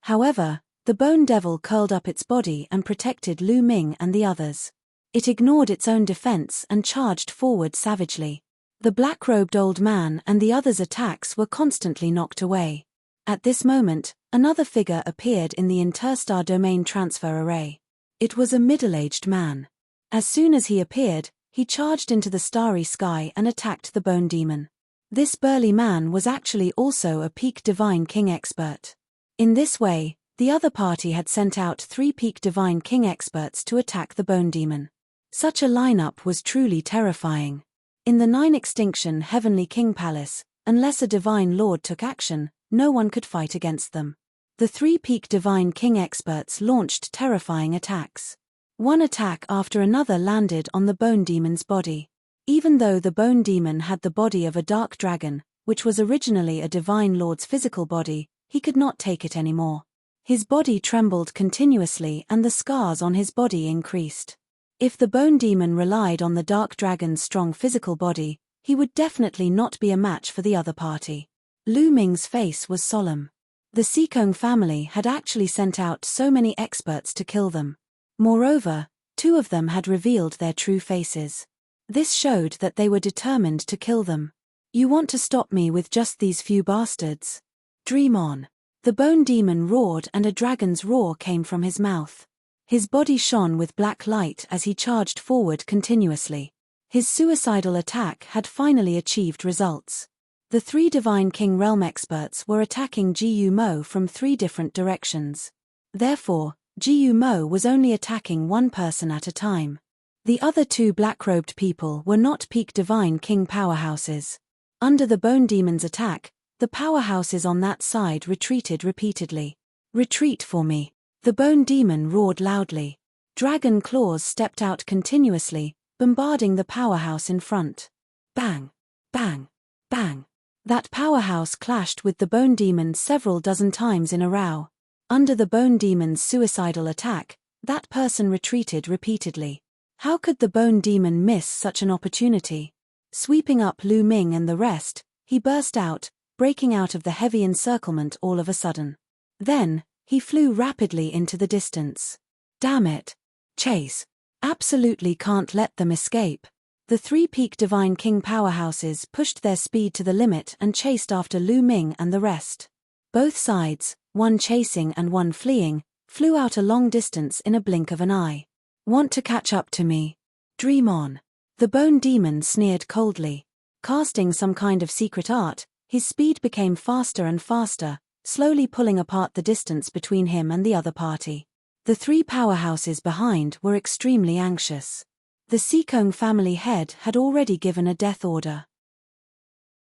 However, the bone devil curled up its body and protected Lu Ming and the others. It ignored its own defense and charged forward savagely. The black-robed old man and the others' attacks were constantly knocked away. At this moment, another figure appeared in the interstar domain transfer array. It was a middle-aged man. As soon as he appeared, he charged into the starry sky and attacked the bone demon. This burly man was actually also a peak divine king expert. In this way, the other party had sent out 3 peak divine king experts to attack the bone demon. Such a lineup was truly terrifying. In the 9 extinction Heavenly King Palace, unless a divine lord took action, no one could fight against them. The 3 peak divine king experts launched terrifying attacks. One attack after another landed on the bone demon's body. Even though the bone demon had the body of a dark dragon, which was originally a divine lord's physical body, he could not take it anymore. His body trembled continuously and the scars on his body increased. If the bone demon relied on the dark dragon's strong physical body, he would definitely not be a match for the other party. Lu Ming's face was solemn. The Sikong family had actually sent out so many experts to kill them. Moreover, 2 of them had revealed their true faces. This showed that they were determined to kill them. You want to stop me with just these few bastards? Dream on. The bone demon roared and a dragon's roar came from his mouth. His body shone with black light as he charged forward continuously. His suicidal attack had finally achieved results. The 3 Divine King Realm experts were attacking Gu Mo from 3 different directions. Therefore, Gu Mo was only attacking one person at a time. The other 2 black-robed people were not peak Divine King powerhouses. Under the Bone Demon's attack, the powerhouses on that side retreated repeatedly. Retreat for me. The bone demon roared loudly. Dragon claws stepped out continuously, bombarding the powerhouse in front. Bang! Bang! Bang! That powerhouse clashed with the bone demon several dozen times in a row. Under the bone demon's suicidal attack, that person retreated repeatedly. How could the bone demon miss such an opportunity? Sweeping up Lu Ming and the rest, he burst out, breaking out of the heavy encirclement all of a sudden. Then, he flew rapidly into the distance. Damn it! Chase! Absolutely can't let them escape. The 3 peak Divine King powerhouses pushed their speed to the limit and chased after Lu Ming and the rest. Both sides, one chasing and one fleeing, flew out a long distance in a blink of an eye. Want to catch up to me? Dream on. The bone demon sneered coldly. Casting some kind of secret art, his speed became faster and faster, slowly pulling apart the distance between him and the other party. The 3 powerhouses behind were extremely anxious. The Sikong family head had already given a death order.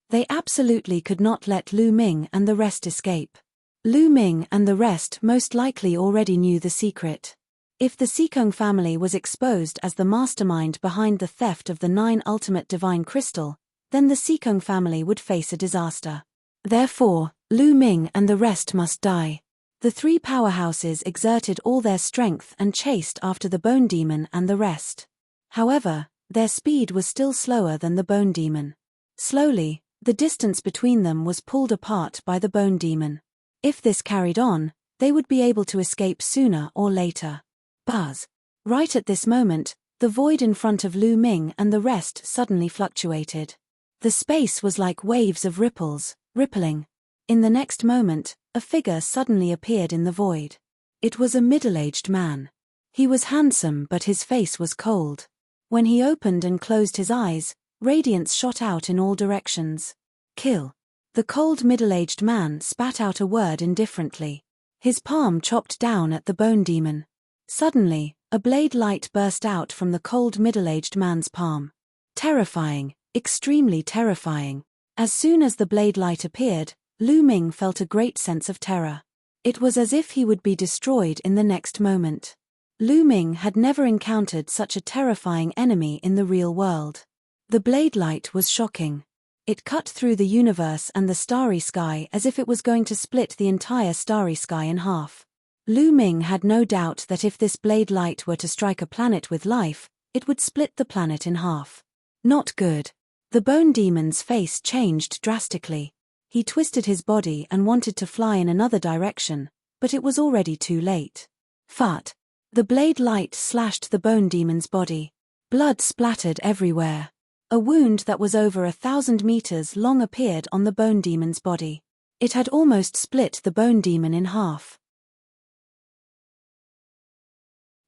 They absolutely could not let Lu Ming and the rest escape. Lu Ming and the rest most likely already knew the secret. If the Sikong family was exposed as the mastermind behind the theft of the 9 ultimate divine crystal, then the Sikong family would face a disaster. Therefore, Lu Ming and the rest must die. The 3 powerhouses exerted all their strength and chased after the bone demon and the rest. However, their speed was still slower than the bone demon. Slowly, the distance between them was pulled apart by the bone demon. If this carried on, they would be able to escape sooner or later. Buzz! Right at this moment, the void in front of Lu Ming and the rest suddenly fluctuated. The space was like waves of ripples, rippling. In the next moment, a figure suddenly appeared in the void. It was a middle-aged man. He was handsome but his face was cold. When he opened and closed his eyes, radiance shot out in all directions. Kill. The cold middle-aged man spat out a word indifferently. His palm chopped down at the bone demon. Suddenly, a blade light burst out from the cold middle-aged man's palm. Terrifying, extremely terrifying. As soon as the blade light appeared, Lu Ming felt a great sense of terror. It was as if he would be destroyed in the next moment. Lu Ming had never encountered such a terrifying enemy in the real world. The blade light was shocking. It cut through the universe and the starry sky as if it was going to split the entire starry sky in half. Lu Ming had no doubt that if this blade light were to strike a planet with life, it would split the planet in half. Not good. The bone demon's face changed drastically. He twisted his body and wanted to fly in another direction, but it was already too late. Fart. The blade light slashed the bone demon's body. Blood splattered everywhere. A wound that was over 1,000 meters long appeared on the bone demon's body. It had almost split the bone demon in half.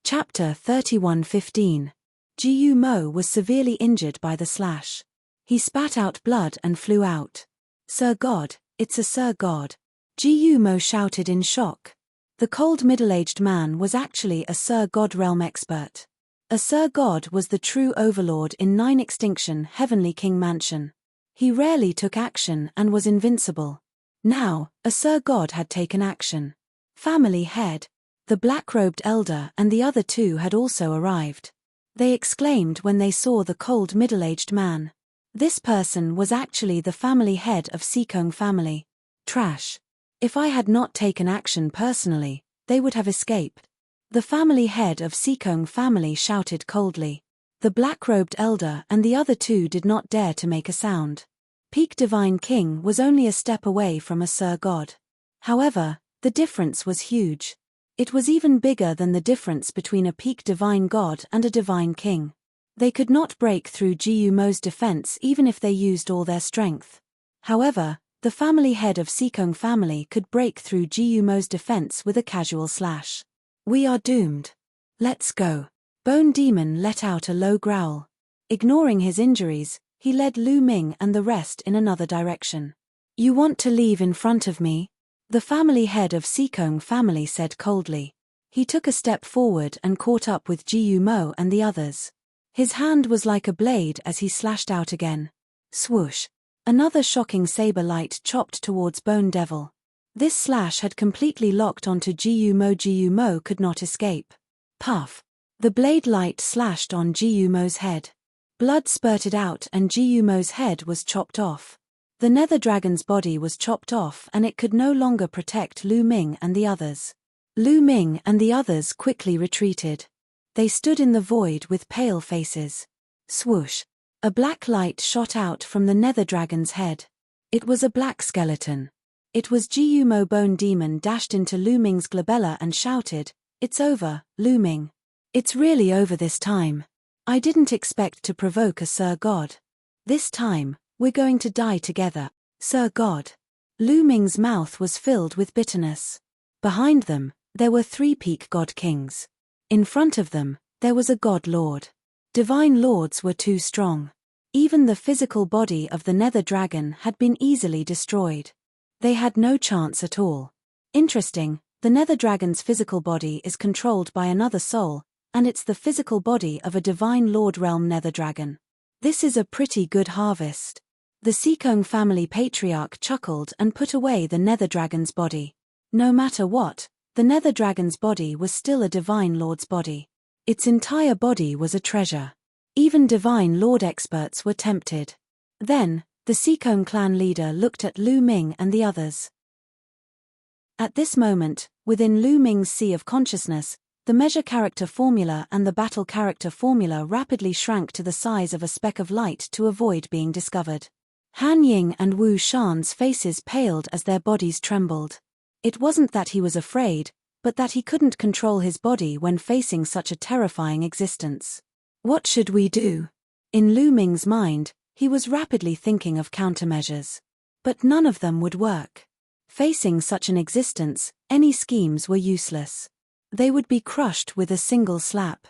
Chapter 31:15. Jiyu Mo was severely injured by the slash. He spat out blood and flew out. "Sir God, it's a Sir God." Jiyu Mo shouted in shock. The cold middle-aged man was actually a Sir God realm expert. A Sir God was the true overlord in 9 Extinction Heavenly King Mansion. He rarely took action and was invincible. Now, a Sir God had taken action. Family head. The black-robed elder and the other 2 had also arrived. They exclaimed when they saw the cold middle-aged man. This person was actually the family head of Seekong family. Trash. If I had not taken action personally, they would have escaped. The family head of Seekong family shouted coldly. The black-robed elder and the other 2 did not dare to make a sound. Peak Divine King was only a step away from a Sir God. However, the difference was huge. It was even bigger than the difference between a Peak Divine God and a Divine King. They could not break through Jiyu Mo's defense even if they used all their strength. However, the family head of Seekong family could break through Jiyu Mo's defense with a casual slash. "We are doomed. Let's go." Bone Demon let out a low growl. Ignoring his injuries, he led Lu Ming and the rest in another direction. "You want to leave in front of me?" The family head of Seekong family said coldly. He took a step forward and caught up with Jiyu Mo and the others. His hand was like a blade as he slashed out again. Swoosh. Another shocking saber light chopped towards Bone Devil. This slash had completely locked onto Jiyu Mo. Jiyu Mo could not escape. Puff. The blade light slashed on Jiyu Mo's head. Blood spurted out and Jiyu Mo's head was chopped off. The nether dragon's body was chopped off and it could no longer protect Lu Ming and the others. Lu Ming and the others quickly retreated. They stood in the void with pale faces. Swoosh. A black light shot out from the nether dragon's head. It was a black skeleton. It was Jiyu Mo. Bone Demon dashed into Lu Ming's glabella and shouted, "It's over, Lu Ming. It's really over this time. I didn't expect to provoke a Sir God. This time, we're going to die together, Sir God." Lu Ming's mouth was filled with bitterness. Behind them, there were 3 peak god kings. In front of them, there was a god lord. Divine lords were too strong. Even the physical body of the nether dragon had been easily destroyed. They had no chance at all. Interesting, the nether dragon's physical body is controlled by another soul, and it's the physical body of a divine lord realm nether dragon. This is a pretty good harvest. The Seekong family patriarch chuckled and put away the nether dragon's body. No matter what, the nether dragon's body was still a divine lord's body. Its entire body was a treasure. Even divine lord experts were tempted. Then, the Seekong clan leader looked at Lu Ming and the others. At this moment, within Lu Ming's sea of consciousness, the measure character formula and the battle character formula rapidly shrank to the size of a speck of light to avoid being discovered. Han Ying and Wu Shan's faces paled as their bodies trembled. It wasn't that he was afraid, but that he couldn't control his body when facing such a terrifying existence. What should we do? In Lu Ming's mind, he was rapidly thinking of countermeasures. But none of them would work. Facing such an existence, any schemes were useless. They would be crushed with a single slap.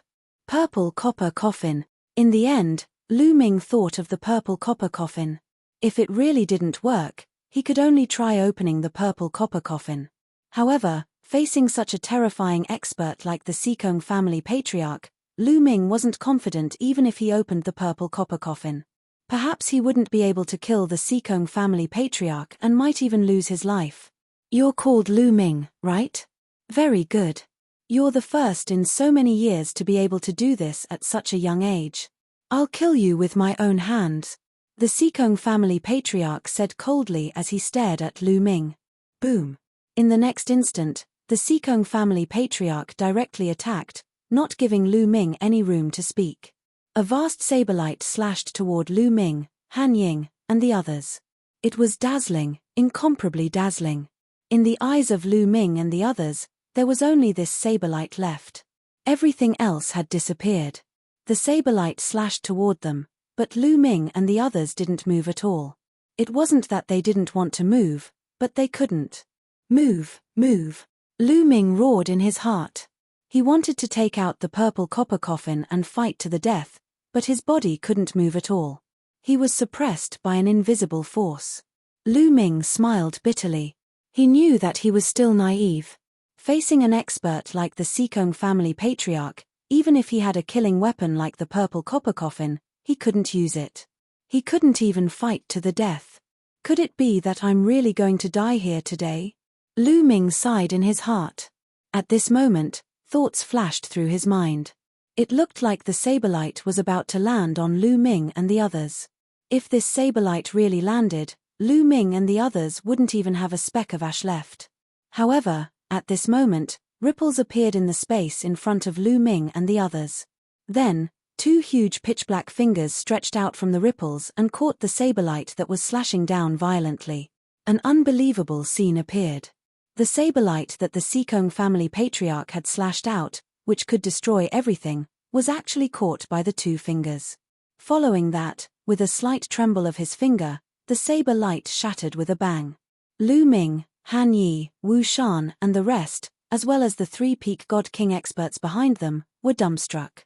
Purple copper coffin. In the end, Lu Ming thought of the purple copper coffin. If it really didn't work, he could only try opening the purple copper coffin. However, facing such a terrifying expert like the Sikong family patriarch, Lu Ming wasn't confident even if he opened the purple copper coffin. Perhaps he wouldn't be able to kill the Sikong family patriarch and might even lose his life. You're called Lu Ming, right? Very good. You're the first in so many years to be able to do this at such a young age. I'll kill you with my own hands, the Sikong family patriarch said coldly as he stared at Lu Ming. Boom. In the next instant, the Sikong family patriarch directly attacked, not giving Lu Ming any room to speak. A vast saberlight slashed toward Lu Ming, Han Ying, and the others. It was dazzling, incomparably dazzling. In the eyes of Lu Ming and the others, there was only this saberlight left. Everything else had disappeared. The saberlight slashed toward them, but Lu Ming and the others didn't move at all. It wasn't that they didn't want to move, but they couldn't. Move, move. Lu Ming roared in his heart. He wanted to take out the purple copper coffin and fight to the death, but his body couldn't move at all. He was suppressed by an invisible force. Lu Ming smiled bitterly. He knew that he was still naive. Facing an expert like the Sikong family patriarch, even if he had a killing weapon like the purple copper coffin, he couldn't use it. He couldn't even fight to the death. Could it be that I'm really going to die here today? Lu Ming sighed in his heart. At this moment, thoughts flashed through his mind. It looked like the saberlight was about to land on Lu Ming and the others. If this saberlight really landed, Lu Ming and the others wouldn't even have a speck of ash left. However, at this moment, ripples appeared in the space in front of Lu Ming and the others. Then, two huge pitch-black fingers stretched out from the ripples and caught the saberlight that was slashing down violently. An unbelievable scene appeared. The saberlight that the Sikong family patriarch had slashed out, which could destroy everything, was actually caught by the two fingers. Following that, with a slight tremble of his finger, the saber light shattered with a bang. Lu Ming, Han Yi, Wu Shan, and the rest, as well as the three peak God King experts behind them, were dumbstruck.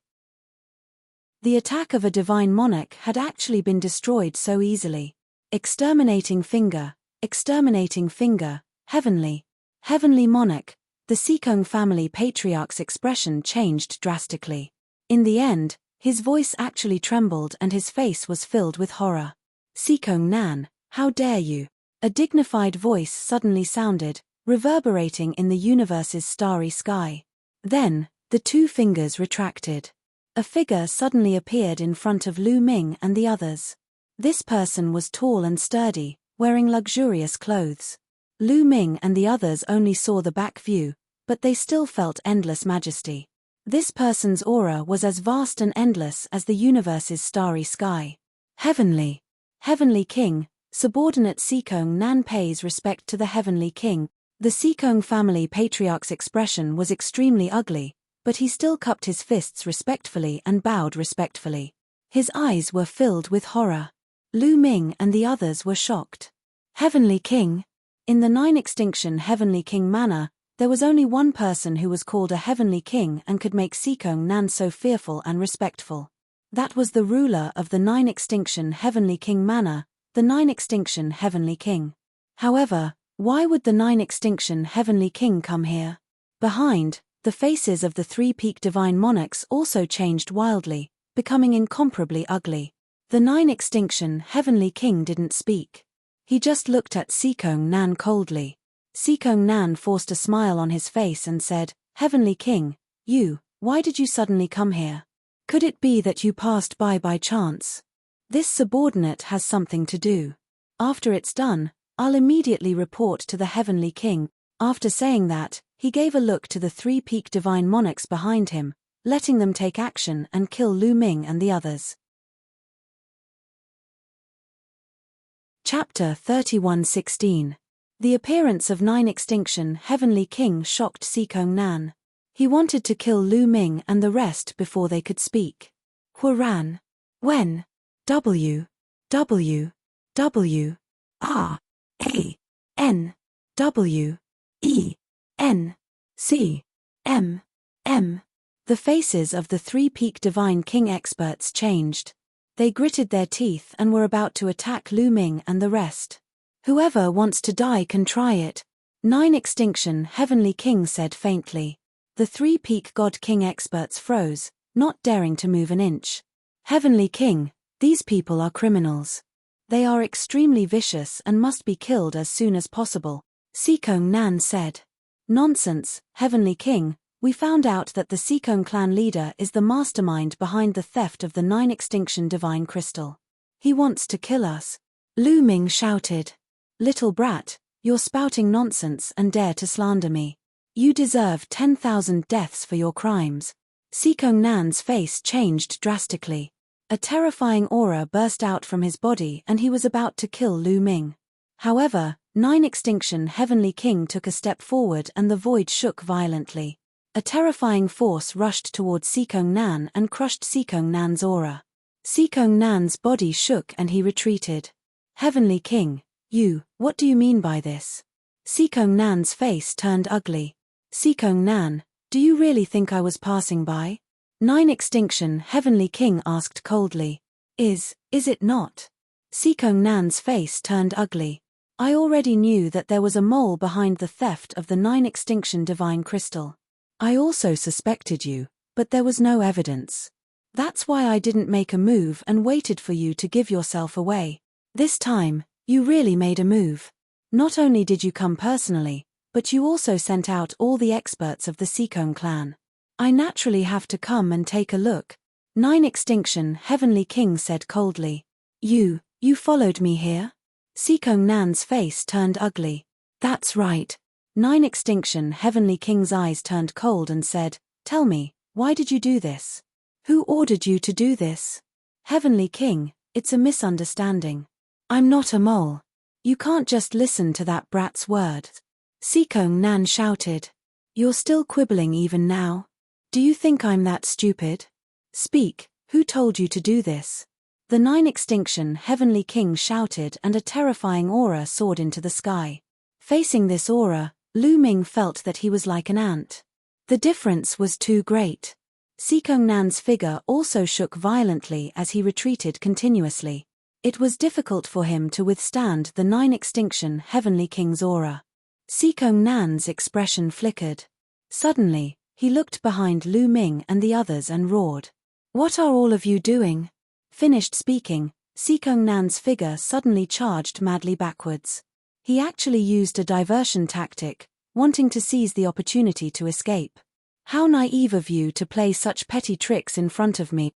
The attack of a divine monarch had actually been destroyed so easily. Exterminating finger, heavenly monarch. The Sikong family patriarch's expression changed drastically. In the end, his voice actually trembled and his face was filled with horror. Sikong Nan, how dare you? A dignified voice suddenly sounded, reverberating in the universe's starry sky. Then, the two fingers retracted. A figure suddenly appeared in front of Lu Ming and the others. This person was tall and sturdy, wearing luxurious clothes. Lu Ming and the others only saw the back view, but they still felt endless majesty. This person's aura was as vast and endless as the universe's starry sky. Heavenly King, subordinate Sikong Nan pays respect to the Heavenly King. The Sikong family patriarch's expression was extremely ugly, but he still cupped his fists respectfully and bowed respectfully. His eyes were filled with horror. Lu Ming and the others were shocked. Heavenly King? In the Nine Extinction Heavenly King manner, there was only one person who was called a Heavenly King and could make Sikong Nan so fearful and respectful. That was the ruler of the Nine Extinction Heavenly King manner, the Nine Extinction Heavenly King. However, why would the Nine Extinction Heavenly King come here? Behind, the faces of the three peak divine monarchs also changed wildly, becoming incomparably ugly. The Nine Extinction Heavenly King didn't speak. He just looked at Sikong Nan coldly. Sikong Nan forced a smile on his face and said, Heavenly King, why did you suddenly come here? Could it be that you passed by chance? This subordinate has something to do. After it's done, I'll immediately report to the Heavenly King. After saying that, he gave a look to the three peak divine monarchs behind him, letting them take action and kill Lu Ming and the others. Chapter 31:16. The appearance of Nine Extinction Heavenly King shocked Sikong Nan. He wanted to kill Lu Ming and the rest before they could speak. Huran. When? W. R. A. N. W. E. N. C. M. The faces of the three-peak Divine King experts changed. They gritted their teeth and were about to attack Lu Ming and the rest. Whoever wants to die can try it. 9 Extinction Heavenly King said faintly. The three-peak God King experts froze, not daring to move an inch. Heavenly King, these people are criminals. They are extremely vicious and must be killed as soon as possible, Sikong Nan said. Nonsense, Heavenly King, we found out that the Sikong clan leader is the mastermind behind the theft of the 9 Extinction Divine Crystal. He wants to kill us. Lu Ming shouted. Little brat, you're spouting nonsense and dare to slander me. You deserve 10,000 deaths for your crimes. Sikong Nan's face changed drastically. A terrifying aura burst out from his body and he was about to kill Lu Ming. However, 9 Extinction Heavenly King took a step forward and the void shook violently. A terrifying force rushed towards Sikong Nan and crushed Sikong Nan's aura. Sikong Nan's body shook and he retreated. Heavenly King, what do you mean by this? Sikong Nan's face turned ugly. Sikong Nan, do you really think I was passing by? 9 Extinction Heavenly King asked coldly. Is it not? Sikong Nan's face turned ugly. I already knew that there was a mole behind the theft of the 9 Extinction Divine Crystal. I also suspected you, but there was no evidence. That's why I didn't make a move and waited for you to give yourself away. This time, you really made a move. Not only did you come personally, but you also sent out all the experts of the Sikong clan. I naturally have to come and take a look. 9 Extinction Heavenly King said coldly. You followed me here? Sikong Nan's face turned ugly. That's right. 9 Extinction Heavenly King's eyes turned cold and said, tell me, why did you do this? Who ordered you to do this? Heavenly King, it's a misunderstanding. I'm not a mole. You can't just listen to that brat's words. Sikong Nan shouted. You're still quibbling even now? Do you think I'm that stupid? Speak, who told you to do this? The 9 Extinction Heavenly King shouted and a terrifying aura soared into the sky. Facing this aura, Lu Ming felt that he was like an ant. The difference was too great. Sikong Nan's figure also shook violently as he retreated continuously. It was difficult for him to withstand the 9 Extinction Heavenly King's aura. Sikong Nan's expression flickered. Suddenly, he looked behind Lu Ming and the others and roared. What are all of you doing? Finished speaking, Sikong Nan's figure suddenly charged madly backwards. He actually used a diversion tactic, wanting to seize the opportunity to escape. How naive of you to play such petty tricks in front of me.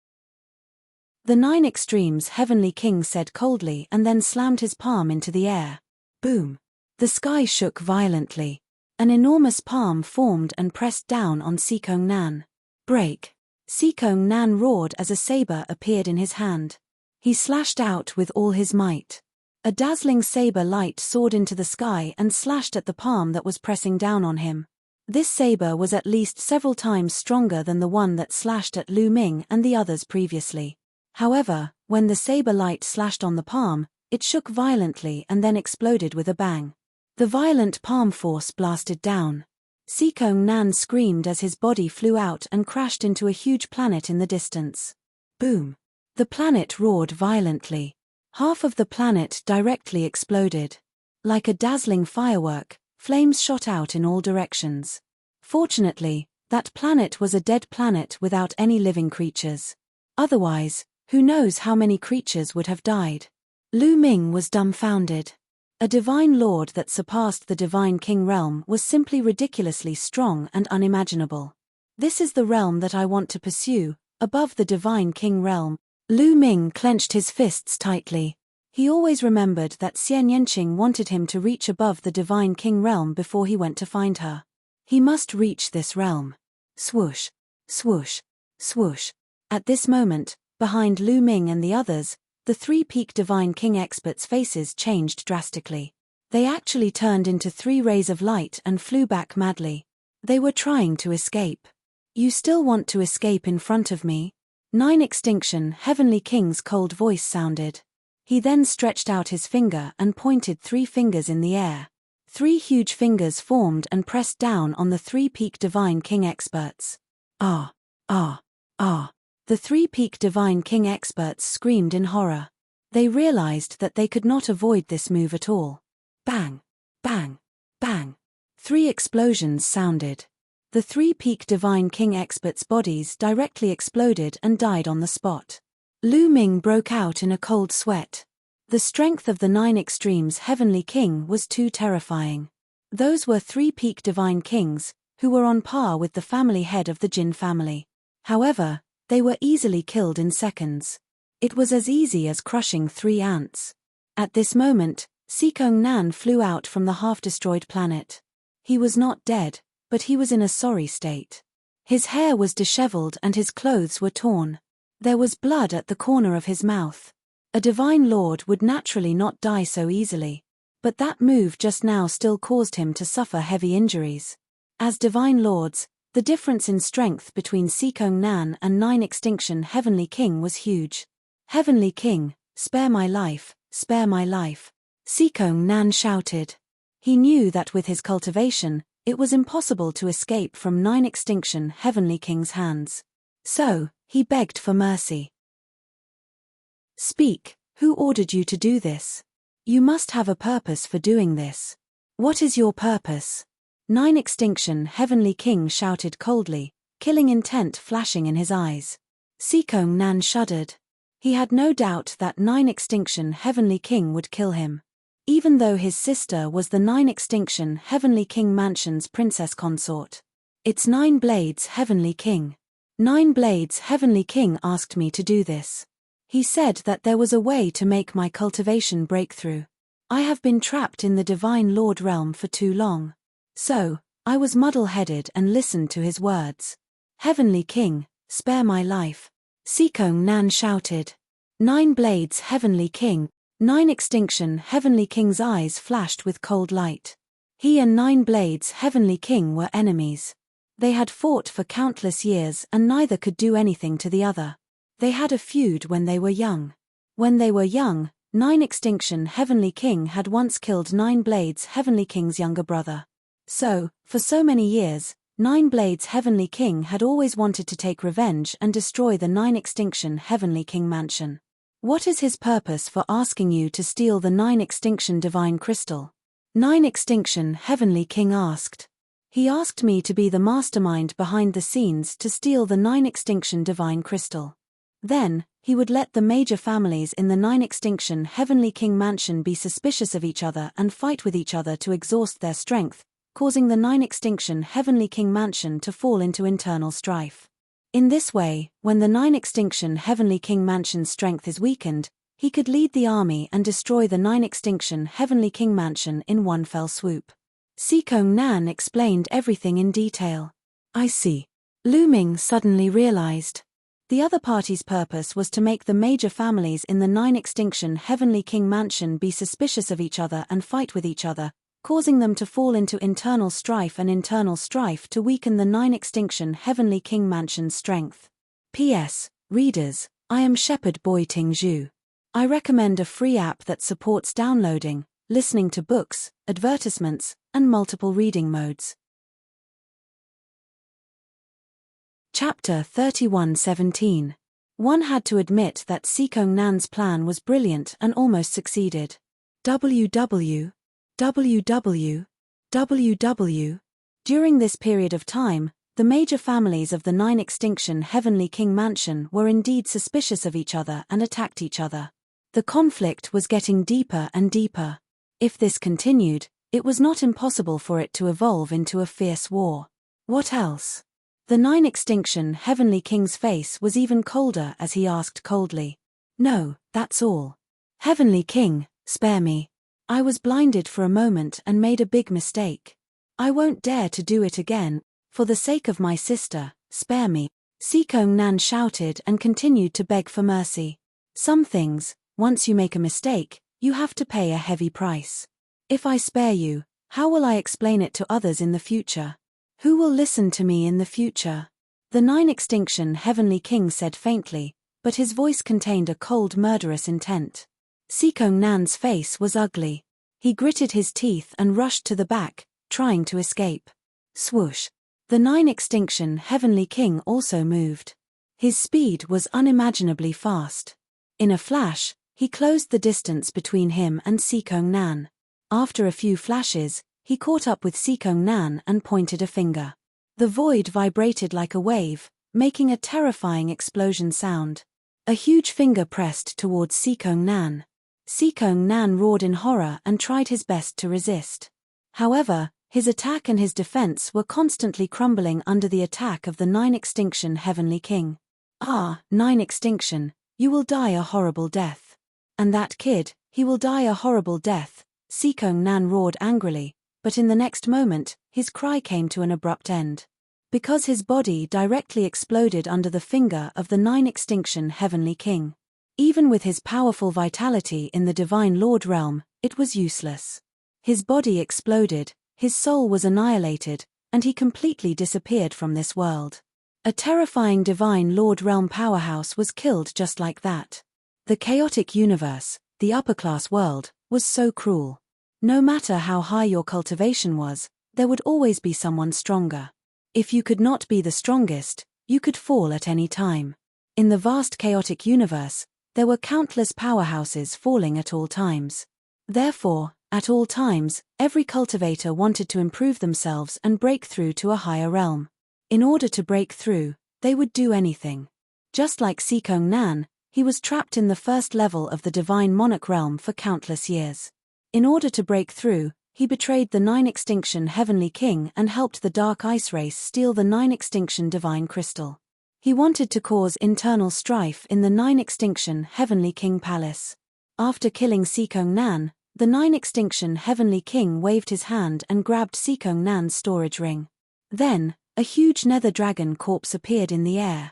The 9 Extremes Heavenly King said coldly and then slammed his palm into the air. Boom. The sky shook violently. An enormous palm formed and pressed down on Sikong Nan. Break. Sikong Nan roared as a saber appeared in his hand. He slashed out with all his might. A dazzling saber light soared into the sky and slashed at the palm that was pressing down on him. This saber was at least several times stronger than the one that slashed at Lu Ming and the others previously. However, when the saber light slashed on the palm, it shook violently and then exploded with a bang. The violent palm force blasted down. Sikong Nan screamed as his body flew out and crashed into a huge planet in the distance. Boom. The planet roared violently. Half of the planet directly exploded. Like a dazzling firework, flames shot out in all directions. Fortunately, that planet was a dead planet without any living creatures. Otherwise, who knows how many creatures would have died. Lu Ming was dumbfounded. A divine lord that surpassed the Divine King realm was simply ridiculously strong and unimaginable. This is the realm that I want to pursue, above the Divine King realm. Lu Ming clenched his fists tightly. He always remembered that Xian Yanqing wanted him to reach above the Divine King realm before he went to find her. He must reach this realm. Swoosh, swoosh, swoosh. At this moment, behind Lu Ming and the others, the three-peak Divine King experts' faces changed drastically. They actually turned into 3 rays of light and flew back madly. They were trying to escape. You still want to escape in front of me? 9 Extinction Heavenly King's cold voice sounded. He then stretched out his finger and pointed 3 fingers in the air. 3 huge fingers formed and pressed down on the three-peak Divine King experts. Ah! Ah! Ah! The three-peak divine king experts screamed in horror. They realized that they could not avoid this move at all. Bang! Bang! Bang! 3 explosions sounded. The three-peak divine king experts' bodies directly exploded and died on the spot. Lu Ming broke out in a cold sweat. The strength of the 9 extremes heavenly king was too terrifying. Those were three-peak divine kings, who were on par with the family head of the Jin family. However, they were easily killed in seconds. It was as easy as crushing 3 ants. At this moment, Sikong Nan flew out from the half-destroyed planet. He was not dead, but he was in a sorry state. His hair was disheveled and his clothes were torn. There was blood at the corner of his mouth. A divine lord would naturally not die so easily. But that move just now still caused him to suffer heavy injuries. As divine lords, the difference in strength between Sikong Nan and 9 Extinction Heavenly King was huge. Heavenly King, spare my life, spare my life. Sikong Nan shouted. He knew that with his cultivation, it was impossible to escape from 9 Extinction Heavenly King's hands. So, he begged for mercy. Speak, who ordered you to do this? You must have a purpose for doing this. What is your purpose? 9 Extinction Heavenly King shouted coldly, killing intent flashing in his eyes. Sikong Nan shuddered. He had no doubt that 9 Extinction Heavenly King would kill him. Even though his sister was the 9 Extinction Heavenly King Mansion's princess consort. It's 9 Blades Heavenly King. 9 Blades Heavenly King asked me to do this. He said that there was a way to make my cultivation breakthrough. I have been trapped in the Divine Lord realm for too long. So, I was muddle-headed and listened to his words. Heavenly King, spare my life. Sikong Nan shouted. 9 Blades Heavenly King. 9 Extinction Heavenly King's eyes flashed with cold light. He and 9 Blades Heavenly King were enemies. They had fought for countless years and neither could do anything to the other. They had a feud when they were young. When they were young, 9 Extinction Heavenly King had once killed 9 Blades Heavenly King's younger brother. So, for so many years, 9 Blades Heavenly King had always wanted to take revenge and destroy the 9 Extinction Heavenly King Mansion. What is his purpose for asking you to steal the 9 Extinction Divine Crystal? 9 Extinction Heavenly King asked. He asked me to be the mastermind behind the scenes to steal the 9 Extinction Divine Crystal. Then, he would let the major families in the 9 Extinction Heavenly King Mansion be suspicious of each other and fight with each other to exhaust their strength, causing the 9 Extinction Heavenly King Mansion to fall into internal strife. In this way, when the 9 Extinction Heavenly King Mansion's strength is weakened, he could lead the army and destroy the 9 Extinction Heavenly King Mansion in one fell swoop. Sikong Nan explained everything in detail. I see. Lu Ming suddenly realized. The other party's purpose was to make the major families in the 9 Extinction Heavenly King Mansion be suspicious of each other and fight with each other, causing them to fall into internal strife and internal strife to weaken the 9 Extinction Heavenly King Mansion's strength. P.S. Readers, I am Shepherd Boy Ting Zhu. I recommend a free app that supports downloading, listening to books, advertisements, and multiple reading modes. Chapter 31:17. One had to admit that Sikong Nan's plan was brilliant and almost succeeded. WW. During this period of time, the major families of the 9 Extinction Heavenly King Mansion were indeed suspicious of each other and attacked each other. The conflict was getting deeper and deeper. If this continued, it was not impossible for it to evolve into a fierce war. What else? The 9 Extinction Heavenly King's face was even colder as he asked coldly. No, that's all. Heavenly King, spare me. I was blinded for a moment and made a big mistake. I won't dare to do it again. For the sake of my sister, spare me. Sikong Nan shouted and continued to beg for mercy. Some things, once you make a mistake, you have to pay a heavy price. If I spare you, how will I explain it to others in the future? Who will listen to me in the future? The 9 Extinction Heavenly King said faintly, but his voice contained a cold murderous intent. Sikong Nan's face was ugly. He gritted his teeth and rushed to the back, trying to escape. Swoosh. The 9 Extinction Heavenly King also moved. His speed was unimaginably fast. In a flash, he closed the distance between him and Seekong Nan. After a few flashes, he caught up with Seekong Nan and pointed a finger. The void vibrated like a wave, making a terrifying explosion sound. A huge finger pressed towards Seekong Nan. Seekong Nan roared in horror and tried his best to resist. However, his attack and his defense were constantly crumbling under the attack of the 9 Extinction Heavenly King. Ah, 9 Extinction, you will die a horrible death. And that kid, he will die a horrible death, Seekong Nan roared angrily, but in the next moment, his cry came to an abrupt end. Because his body directly exploded under the finger of the 9 Extinction Heavenly King. Even with his powerful vitality in the Divine Lord realm, it was useless. His body exploded, his soul was annihilated, and he completely disappeared from this world. A terrifying Divine Lord realm powerhouse was killed just like that. The chaotic universe, the upper-class world, was so cruel. No matter how high your cultivation was, there would always be someone stronger. If you could not be the strongest, you could fall at any time. In the vast chaotic universe, there were countless powerhouses falling at all times. Therefore, at all times, every cultivator wanted to improve themselves and break through to a higher realm. In order to break through, they would do anything. Just like Seekong Nan, he was trapped in the first level of the Divine Monarch realm for countless years. In order to break through, he betrayed the 9 Extinction Heavenly King and helped the Dark Ice Race steal the 9 Extinction Divine Crystal. He wanted to cause internal strife in the 9 Extinction Heavenly King Palace. After killing Seekong Nan, the 9 Extinction Heavenly King waved his hand and grabbed Seekong Nan's storage ring. Then, a huge nether dragon corpse appeared in the air.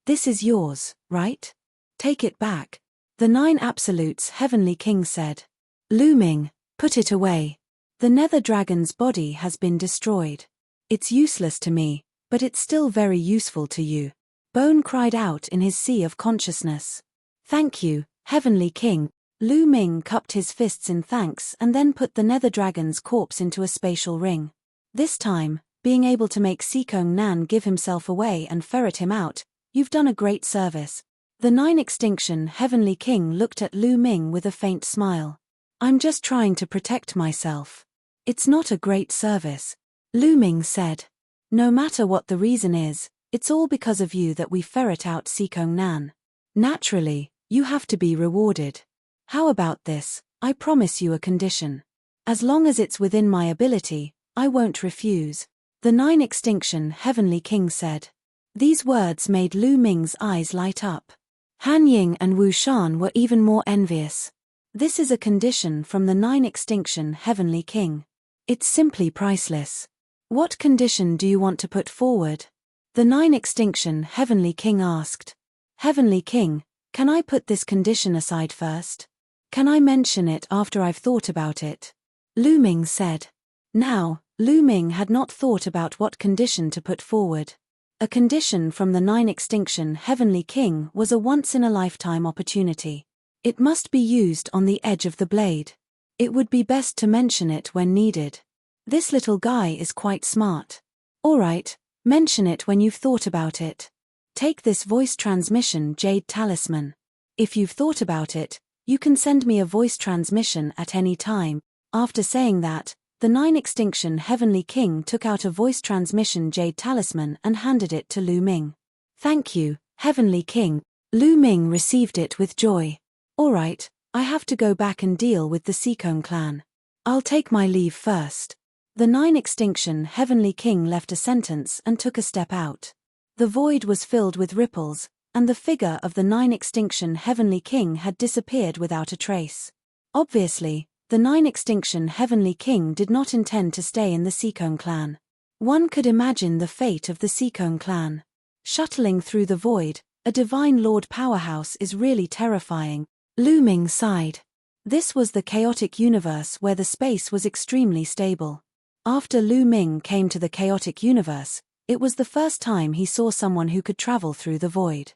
"This is yours, right? Take it back," the 9 Absolutes Heavenly King said. "Lu Ming, put it away. The nether dragon's body has been destroyed. It's useless to me, but it's still very useful to you," Bone cried out in his sea of consciousness. "Thank you, Heavenly King." Lu Ming cupped his fists in thanks and then put the nether dragon's corpse into a spatial ring. This time, being able to make Seekong Nan give himself away and ferret him out, you've done a great service. The 9 Extinction Heavenly King looked at Lu Ming with a faint smile. "I'm just trying to protect myself." "It's not a great service," Lu Ming said. "No matter what the reason is, it's all because of you that we ferret out Seekong Nan. Naturally, you have to be rewarded. How about this? I promise you a condition. As long as it's within my ability, I won't refuse," the 9 Extinction Heavenly King said. These words made Lu Ming's eyes light up. Han Ying and Wu Shan were even more envious. "This is a condition from the 9 Extinction Heavenly King. It's simply priceless. What condition do you want to put forward?" the 9 Extinction Heavenly King asked. "Heavenly King, can I put this condition aside first? Can I mention it after I've thought about it?" Lu Ming said. Now, Lu Ming had not thought about what condition to put forward. A condition from the 9 Extinction Heavenly King was a once-in-a-lifetime opportunity. It must be used on the edge of the blade. It would be best to mention it when needed. This little guy is quite smart. Alright, mention it when you've thought about it. Take this voice transmission Jade Talisman. If you've thought about it, you can send me a voice transmission at any time. After saying that, the 9 Extinction Heavenly King took out a voice transmission Jade Talisman and handed it to Lu Ming. "Thank you, Heavenly King." Lu Ming received it with joy. "Alright, I have to go back and deal with the Seekong clan. I'll take my leave first." The 9 Extinction Heavenly King left a sentence and took a step out. The void was filled with ripples, and the figure of the 9 Extinction Heavenly King had disappeared without a trace. Obviously, the 9 Extinction Heavenly King did not intend to stay in the Seekong clan. One could imagine the fate of the Seekong clan. Shuttling through the void, a Divine Lord powerhouse is really terrifying. Lu Ming sighed. This was the chaotic universe where the space was extremely stable. After Lu Ming came to the chaotic universe, it was the first time he saw someone who could travel through the void.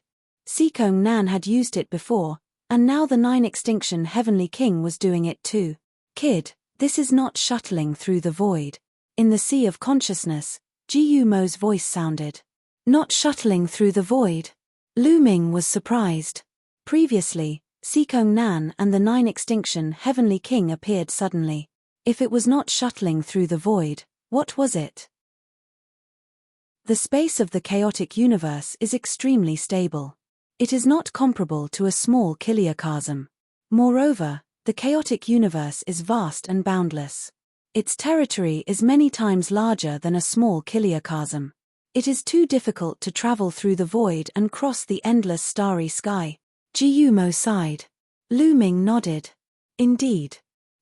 Seekong Nan had used it before, and now the 9 Extinction Heavenly King was doing it too. "Kid, this is not shuttling through the void. In the sea of consciousness, Ji Mo's voice sounded. Not shuttling through the void. Lu Ming was surprised. Previously, Sikong Nan and the 9 Extinction Heavenly King appeared suddenly. If it was not shuttling through the void, what was it? The space of the chaotic universe is extremely stable. It is not comparable to a small kiliocosm. Moreover, the chaotic universe is vast and boundless. Its territory is many times larger than a small kiliocosm. It is too difficult to travel through the void and cross the endless starry sky. Ji Mo sighed. Lu Ming nodded. Indeed.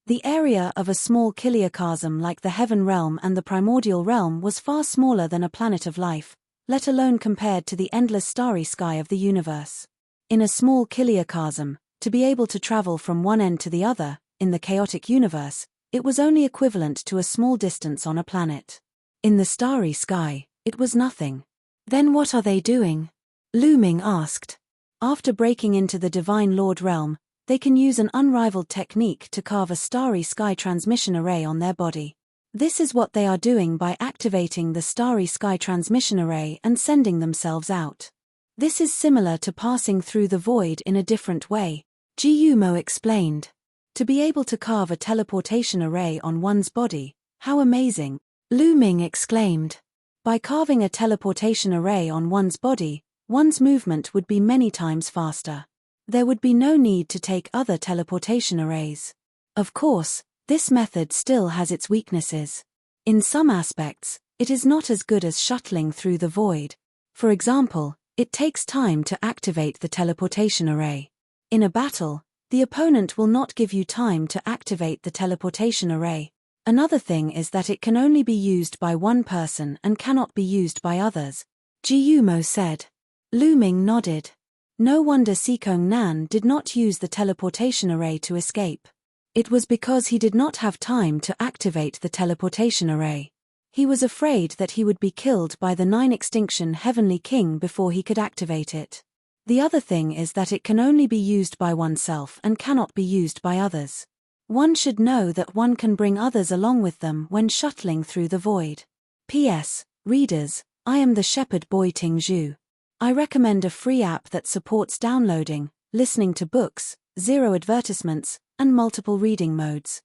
The area of a small kiliocosm like the Heaven Realm and the Primordial Realm was far smaller than a planet of life, let alone compared to the endless starry sky of the universe. In a small kiliocosm, to be able to travel from one end to the other, in the chaotic universe, it was only equivalent to a small distance on a planet. In the starry sky, it was nothing. Then what are they doing? Lu Ming asked. After breaking into the Divine Lord Realm, they can use an unrivaled technique to carve a starry sky transmission array on their body. This is what they are doing by activating the starry sky transmission array and sending themselves out. This is similar to passing through the void in a different way, Ji Mo explained. To be able to carve a teleportation array on one's body, how amazing, Lu Ming exclaimed. By carving a teleportation array on one's body, one's movement would be many times faster. There would be no need to take other teleportation arrays. Of course, this method still has its weaknesses. In some aspects, it is not as good as shuttling through the void. For example, it takes time to activate the teleportation array. In a battle, the opponent will not give you time to activate the teleportation array. Another thing is that it can only be used by one person and cannot be used by others, Ji Mo said. Lu Ming nodded. No wonder Sikong Nan did not use the teleportation array to escape. It was because he did not have time to activate the teleportation array. He was afraid that he would be killed by the 9 Extinction Heavenly King before he could activate it. The other thing is that it can only be used by oneself and cannot be used by others. One should know that one can bring others along with them when shuttling through the void. P.S. Readers, I am the Shepherd Boy Ting Zhu. I recommend a free app that supports downloading, listening to books, 0 advertisements, and multiple reading modes.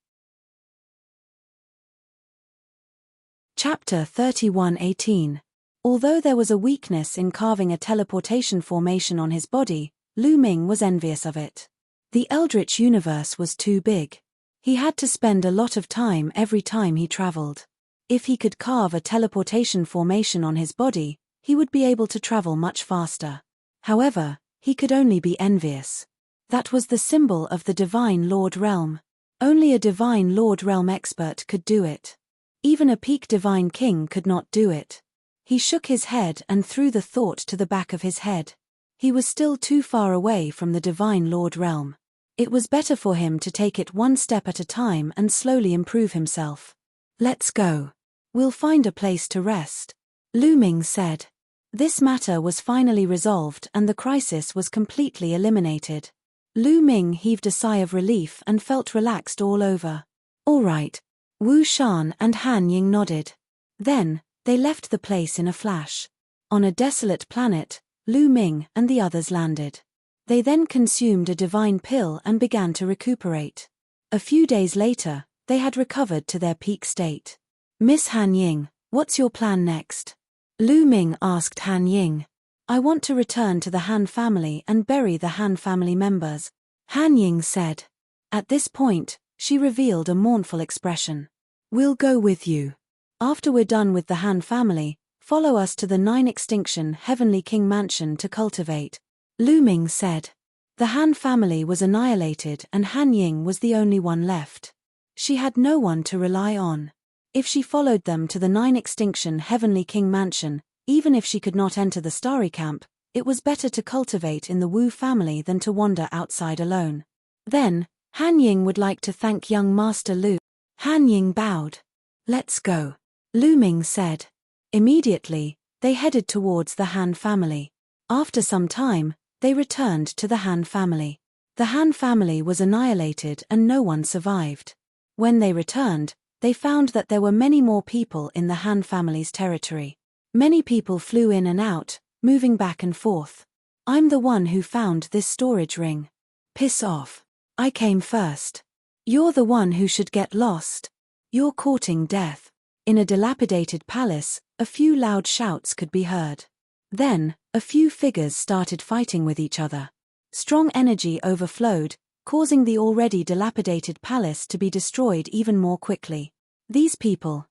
Chapter 31:18. Although there was a weakness in carving a teleportation formation on his body, Lu Ming was envious of it. The Eldritch universe was too big. He had to spend a lot of time every time he traveled. If he could carve a teleportation formation on his body, he would be able to travel much faster. However, he could only be envious. That was the symbol of the Divine Lord Realm. Only a Divine Lord Realm expert could do it. Even a peak Divine King could not do it. He shook his head and threw the thought to the back of his head. He was still too far away from the Divine Lord Realm. It was better for him to take it one step at a time and slowly improve himself. Let's go. We'll find a place to rest, Lu Ming said. This matter was finally resolved and the crisis was completely eliminated. Lu Ming heaved a sigh of relief and felt relaxed all over. All right. Wu Shan and Han Ying nodded. Then, they left the place in a flash. On a desolate planet, Lu Ming and the others landed. They then consumed a divine pill and began to recuperate. A few days later, they had recovered to their peak state. Miss Han Ying, what's your plan next? Lu Ming asked Han Ying. I want to return to the Han family and bury the Han family members, Han Ying said. At this point, she revealed a mournful expression. We'll go with you. After we're done with the Han family, follow us to the 9 Extinction Heavenly King Mansion to cultivate, Lu Ming said. The Han family was annihilated and Han Ying was the only one left. She had no one to rely on. If she followed them to the 9 Extinction Heavenly King Mansion, even if she could not enter the Starry Camp, it was better to cultivate in the Wu family than to wander outside alone. Then, Han Ying would like to thank young Master Lu. Han Ying bowed. Let's go, Lu Ming said. Immediately, they headed towards the Han family. After some time, they returned to the Han family. The Han family was annihilated and no one survived. When they returned, they found that there were many more people in the Han family's territory. Many people flew in and out, moving back and forth. I'm the one who found this storage ring. Piss off. I came first. You're the one who should get lost. You're courting death. In a dilapidated palace, a few loud shouts could be heard. Then, a few figures started fighting with each other. Strong energy overflowed, causing the already dilapidated palace to be destroyed even more quickly. These people,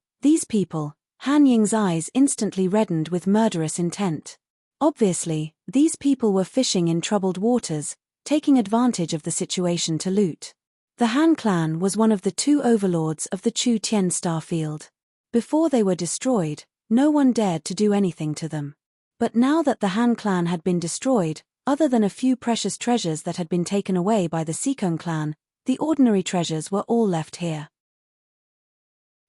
Han Ying's eyes instantly reddened with murderous intent. Obviously, these people were fishing in troubled waters, taking advantage of the situation to loot. The Han clan was one of the two overlords of the Chu Tien starfield. Before they were destroyed, no one dared to do anything to them. But now that the Han clan had been destroyed, other than a few precious treasures that had been taken away by the Sikong clan, the ordinary treasures were all left here.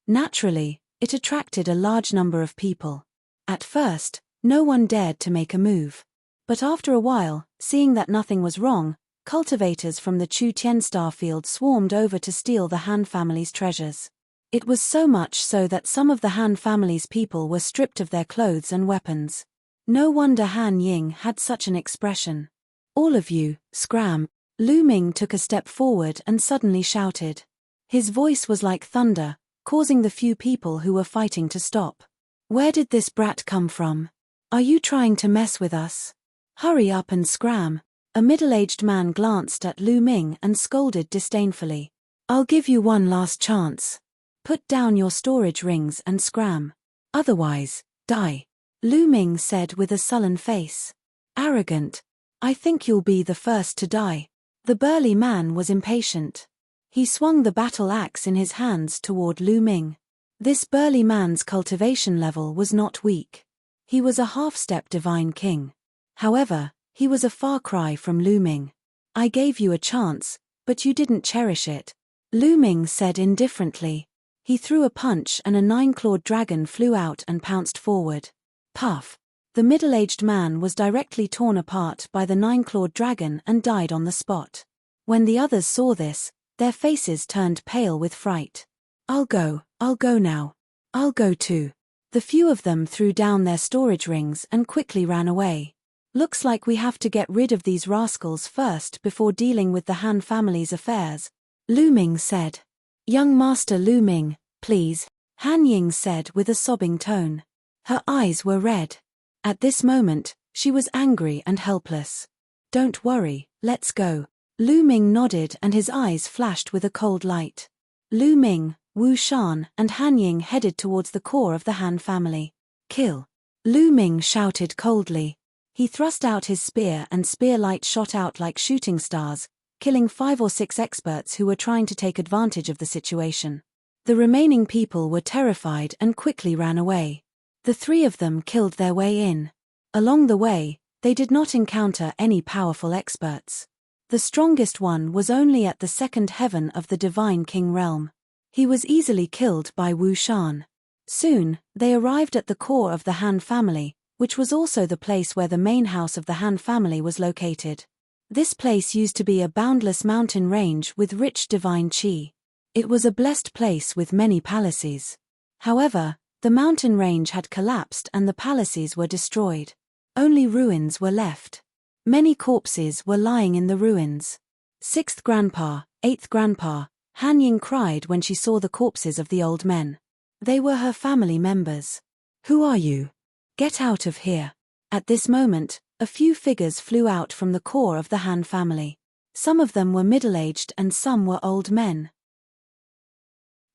Naturally, it attracted a large number of people. At first, no one dared to make a move. But after a while, seeing that nothing was wrong, cultivators from the Chu Tien starfield swarmed over to steal the Han family's treasures. It was so much so that some of the Han family's people were stripped of their clothes and weapons. No wonder Han Ying had such an expression. All of you, scram! Lu Ming took a step forward and suddenly shouted. His voice was like thunder, causing the few people who were fighting to stop. Where did this brat come from? Are you trying to mess with us? Hurry up and scram! A middle-aged man glanced at Lu Ming and scolded disdainfully. I'll give you one last chance. Put down your storage rings and scram. Otherwise, die. Lu Ming said with a sullen face. Arrogant. I think you'll be the first to die. The burly man was impatient. He swung the battle axe in his hands toward Lu Ming. This burly man's cultivation level was not weak. He was a half-step divine king. However, he was a far cry from Lu Ming. I gave you a chance, but you didn't cherish it. Lu Ming said indifferently. He threw a punch and a 9-clawed dragon flew out and pounced forward. Puff! The middle-aged man was directly torn apart by the 9-clawed dragon and died on the spot. When the others saw this, their faces turned pale with fright. I'll go now. I'll go too. The few of them threw down their storage rings and quickly ran away. Looks like we have to get rid of these rascals first before dealing with the Han family's affairs, Lu Ming said. Young Master Lu Ming, please, Han Ying said with a sobbing tone. Her eyes were red. At this moment, she was angry and helpless. Don't worry, let's go. Lu Ming nodded and his eyes flashed with a cold light. Lu Ming, Wu Shan, and Han Ying headed towards the core of the Han family. Kill! Lu Ming shouted coldly. He thrust out his spear and spear light shot out like shooting stars, killing 5 or 6 experts who were trying to take advantage of the situation. The remaining people were terrified and quickly ran away. The 3 of them killed their way in. Along the way, they did not encounter any powerful experts. The strongest one was only at the 2nd heaven of the Divine King realm. He was easily killed by Wu Shan. Soon, they arrived at the core of the Han family, which was also the place where the main house of the Han family was located. This place used to be a boundless mountain range with rich divine qi. It was a blessed place with many palaces. However, the mountain range had collapsed and the palaces were destroyed. Only ruins were left. Many corpses were lying in the ruins. 6th grandpa, 8th grandpa, Han Ying cried when she saw the corpses of the old men. They were her family members. Who are you? Get out of here. At this moment, a few figures flew out from the core of the Han family. Some of them were middle-aged and some were old men.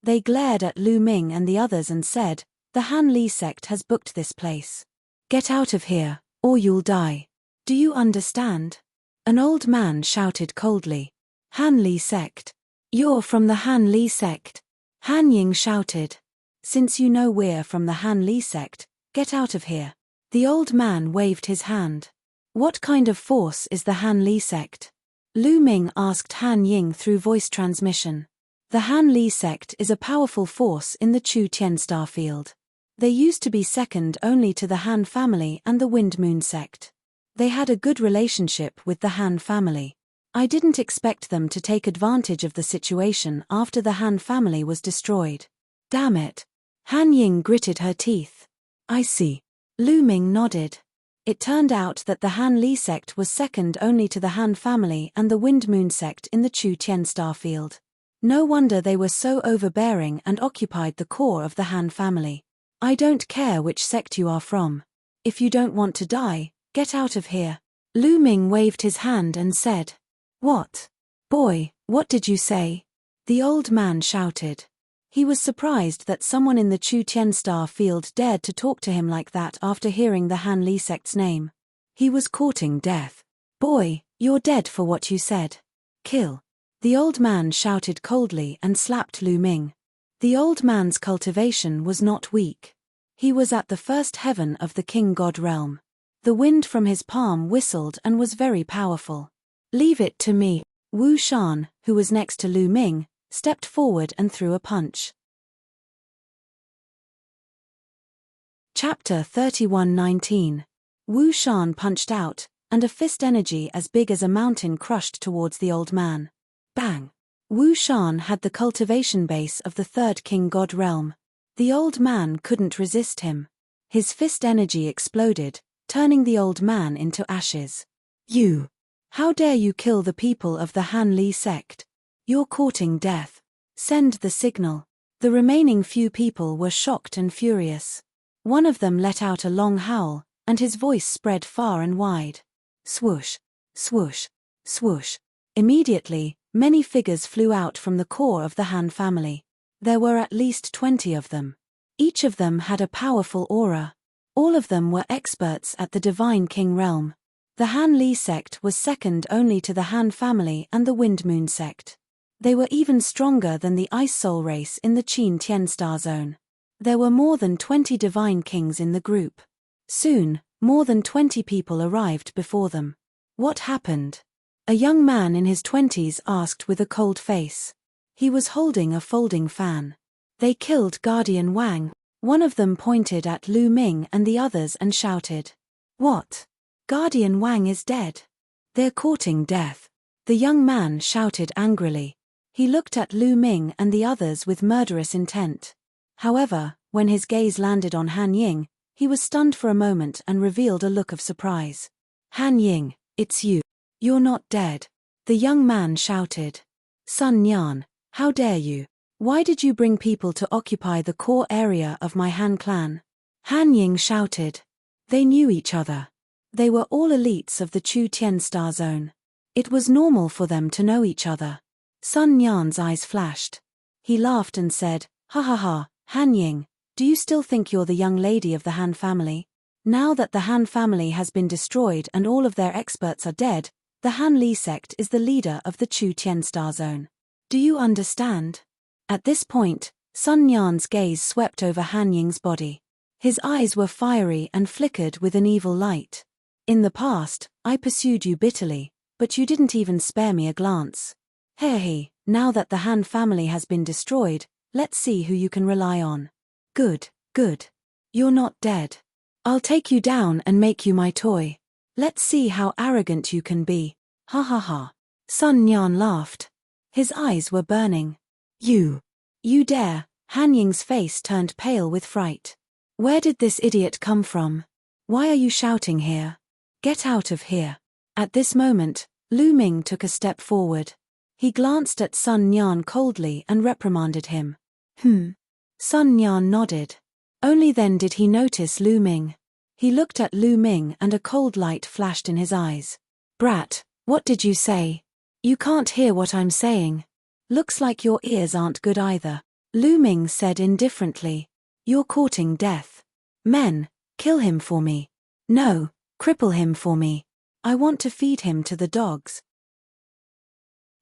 They glared at Lu Ming and the others and said, The Han Li sect has booked this place. Get out of here, or you'll die. Do you understand? An old man shouted coldly. Han Li sect. You're from the Han Li sect. Han Ying shouted. Since you know we're from the Han Li sect, get out of here. The old man waved his hand. What kind of force is the Han Li sect? Lu Ming asked Han Ying through voice transmission. The Han Li sect is a powerful force in the Chu Tien starfield. They used to be second only to the Han family and the Wind Moon sect. They had a good relationship with the Han family. I didn't expect them to take advantage of the situation after the Han family was destroyed. Damn it. Han Ying gritted her teeth. I see. Lu Ming nodded. It turned out that the Han Li sect was second only to the Han family and the Wind Moon sect in the Chu Tien star field. No wonder they were so overbearing and occupied the core of the Han family. I don't care which sect you are from. If you don't want to die, get out of here. Lu Ming waved his hand and said. What? Boy, what did you say? The old man shouted. He was surprised that someone in the Chu Tien star field dared to talk to him like that after hearing the Han Li sect's name. He was courting death. Boy, you're dead for what you said. Kill. The old man shouted coldly and slapped Lu Ming. The old man's cultivation was not weak. He was at the first heaven of the king god realm. The wind from his palm whistled and was very powerful. Leave it to me. Wu Shan, who was next to Lu Ming, stepped forward and threw a punch. Chapter 31:19. Wu Shan punched out, and a fist energy as big as a mountain crushed towards the old man. Bang! Wu Shan had the cultivation base of the third king god realm. The old man couldn't resist him. His fist energy exploded, turning the old man into ashes. You! How dare you kill the people of the Han Li sect? You're courting death. Send the signal. The remaining few people were shocked and furious. One of them let out a long howl, and his voice spread far and wide. Swoosh! Swoosh! Swoosh! Immediately, many figures flew out from the core of the Han family. There were at least 20 of them. Each of them had a powerful aura. All of them were experts at the Divine King realm. The Han Li sect was second only to the Han family and the Wind Moon sect. They were even stronger than the Ice Soul race in the Qin Tien star zone. There were more than 20 divine kings in the group. Soon, more than 20 people arrived before them. What happened? A young man in his 20s asked with a cold face. He was holding a folding fan. They killed Guardian Wang. One of them pointed at Lu Ming and the others and shouted. What? Guardian Wang is dead. They're courting death. The young man shouted angrily. He looked at Lu Ming and the others with murderous intent. However, when his gaze landed on Han Ying, he was stunned for a moment and revealed a look of surprise. Han Ying, it's you. You're not dead. The young man shouted. Sun Yan, how dare you? Why did you bring people to occupy the core area of my Han clan? Han Ying shouted. They knew each other. They were all elites of the Chu Tien star zone. It was normal for them to know each other. Sun Yan's eyes flashed. He laughed and said, ha ha ha, Han Ying, do you still think you're the young lady of the Han family? Now that the Han family has been destroyed and all of their experts are dead, the Han Li sect is the leader of the Chu Tien star zone. Do you understand? At this point, Sun Yan's gaze swept over Han Ying's body. His eyes were fiery and flickered with an evil light. In the past, I pursued you bitterly, but you didn't even spare me a glance. Hey, now that the Han family has been destroyed, let's see who you can rely on. Good, good. You're not dead. I'll take you down and make you my toy. Let's see how arrogant you can be. Ha ha ha. Sun Yan laughed. His eyes were burning. You dare. Han Ying's face turned pale with fright. Where did this idiot come from? Why are you shouting here? Get out of here. At this moment, Lu Ming took a step forward. He glanced at Sun Yan coldly and reprimanded him. Sun Yan nodded. Only then did he notice Lu Ming. He looked at Lu Ming and a cold light flashed in his eyes. Brat, what did you say? You can't hear what I'm saying. Looks like your ears aren't good either. Lu Ming said indifferently. You're courting death. Men, kill him for me. No, cripple him for me. I want to feed him to the dogs.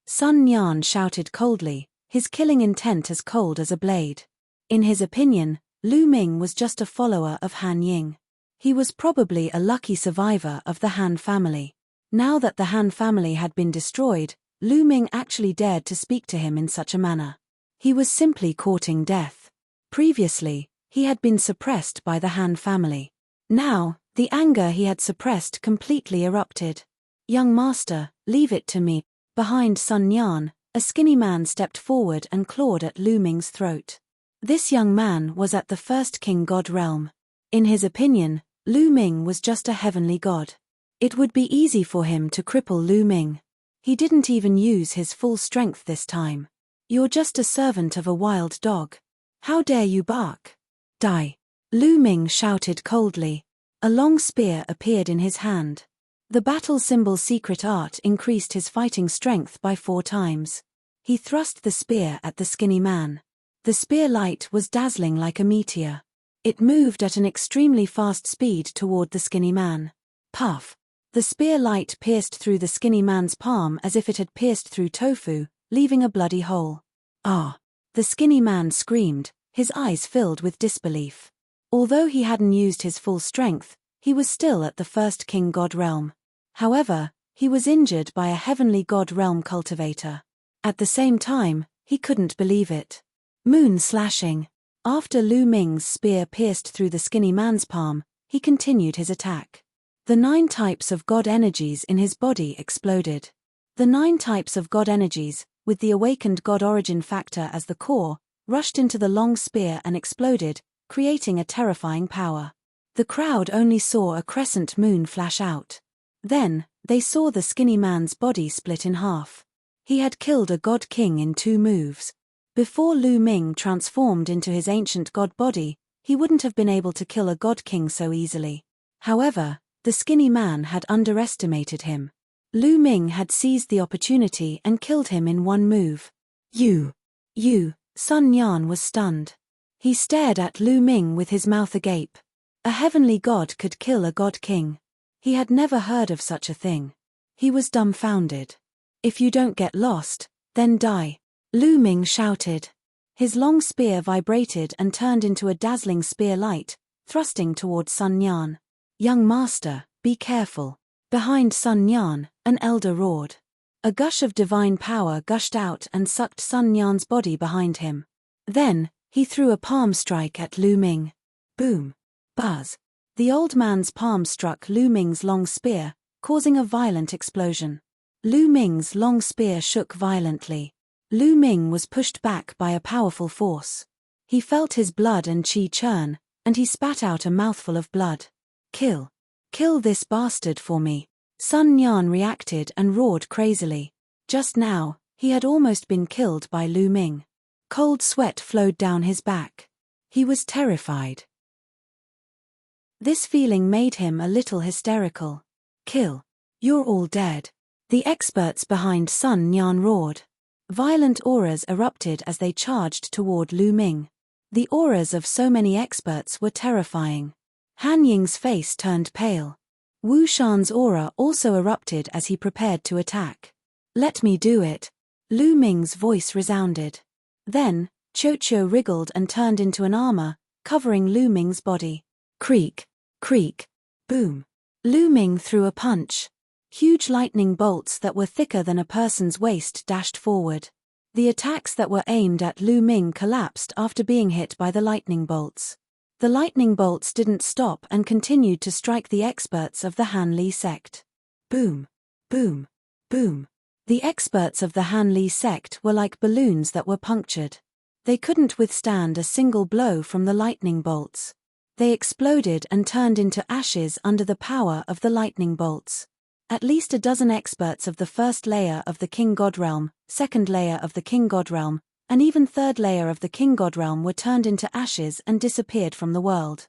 Sun Yan shouted coldly, his killing intent as cold as a blade. In his opinion, Lu Ming was just a follower of Han Ying. He was probably a lucky survivor of the Han family. Now that the Han family had been destroyed, Lu Ming actually dared to speak to him in such a manner. He was simply courting death. Previously, he had been suppressed by the Han family. Now, the anger he had suppressed completely erupted. Young master, leave it to me. Behind Sun Yan, a skinny man stepped forward and clawed at Lu Ming's throat. This young man was at the first king god realm. In his opinion, Lu Ming was just a heavenly god. It would be easy for him to cripple Lu Ming. He didn't even use his full strength this time. You're just a servant of a wild dog. How dare you bark? Die! Lu Ming shouted coldly. A long spear appeared in his hand. The battle symbol secret art increased his fighting strength by 4 times. He thrust the spear at the skinny man. The spear light was dazzling like a meteor. It moved at an extremely fast speed toward the skinny man. Puff! The spear light pierced through the skinny man's palm as if it had pierced through tofu, leaving a bloody hole. Ah! The skinny man screamed, his eyes filled with disbelief. Although he hadn't used his full strength, he was still at the first king god realm. However, he was injured by a heavenly god realm cultivator. At the same time, he couldn't believe it. Moon slashing. After Lu Ming's spear pierced through the skinny man's palm, he continued his attack. The 9 types of god energies in his body exploded. The 9 types of god energies, with the awakened god origin factor as the core, rushed into the long spear and exploded, creating a terrifying power. The crowd only saw a crescent moon flash out. Then, they saw the skinny man's body split in half. He had killed a god king in 2 moves. Before Lu Ming transformed into his ancient god body, he wouldn't have been able to kill a god king so easily. However, the skinny man had underestimated him. Lu Ming had seized the opportunity and killed him in 1 move. You! Sun Yan was stunned. He stared at Lu Ming with his mouth agape. A heavenly god could kill a god king. He had never heard of such a thing. He was dumbfounded. If you don't get lost, then die, Lu Ming shouted. His long spear vibrated and turned into a dazzling spear light, thrusting toward Sun Yan. Young master, be careful. Behind Sun Yan, an elder roared. A gush of divine power gushed out and sucked Sun Yan's body behind him. Then, he threw a palm strike at Lu Ming. Boom! Buzz! The old man's palm struck Lu Ming's long spear, causing a violent explosion. Lu Ming's long spear shook violently. Lu Ming was pushed back by a powerful force. He felt his blood and qi churn, and he spat out a mouthful of blood. Kill! Kill this bastard for me! Sun Yan reacted and roared crazily. Just now, he had almost been killed by Lu Ming. Cold sweat flowed down his back. He was terrified. This feeling made him a little hysterical. Kill! You're all dead! The experts behind Sun Yan roared. Violent auras erupted as they charged toward Lu Ming. The auras of so many experts were terrifying. Han Ying's face turned pale. Wu Shan's aura also erupted as he prepared to attack. Let me do it. Lu Ming's voice resounded. Then, Qiu wriggled and turned into an armor, covering Lu Ming's body. Creak, creak, boom. Lu Ming threw a punch. Huge lightning bolts that were thicker than a person's waist dashed forward. The attacks that were aimed at Lu Ming collapsed after being hit by the lightning bolts. The lightning bolts didn't stop and continued to strike the experts of the Han Li sect. Boom, boom, boom. The experts of the Han Li sect were like balloons that were punctured. They couldn't withstand a single blow from the lightning bolts. They exploded and turned into ashes under the power of the lightning bolts. At least a dozen experts of the first layer of the King God Realm, second layer of the King God Realm, and even third layer of the King God Realm were turned into ashes and disappeared from the world.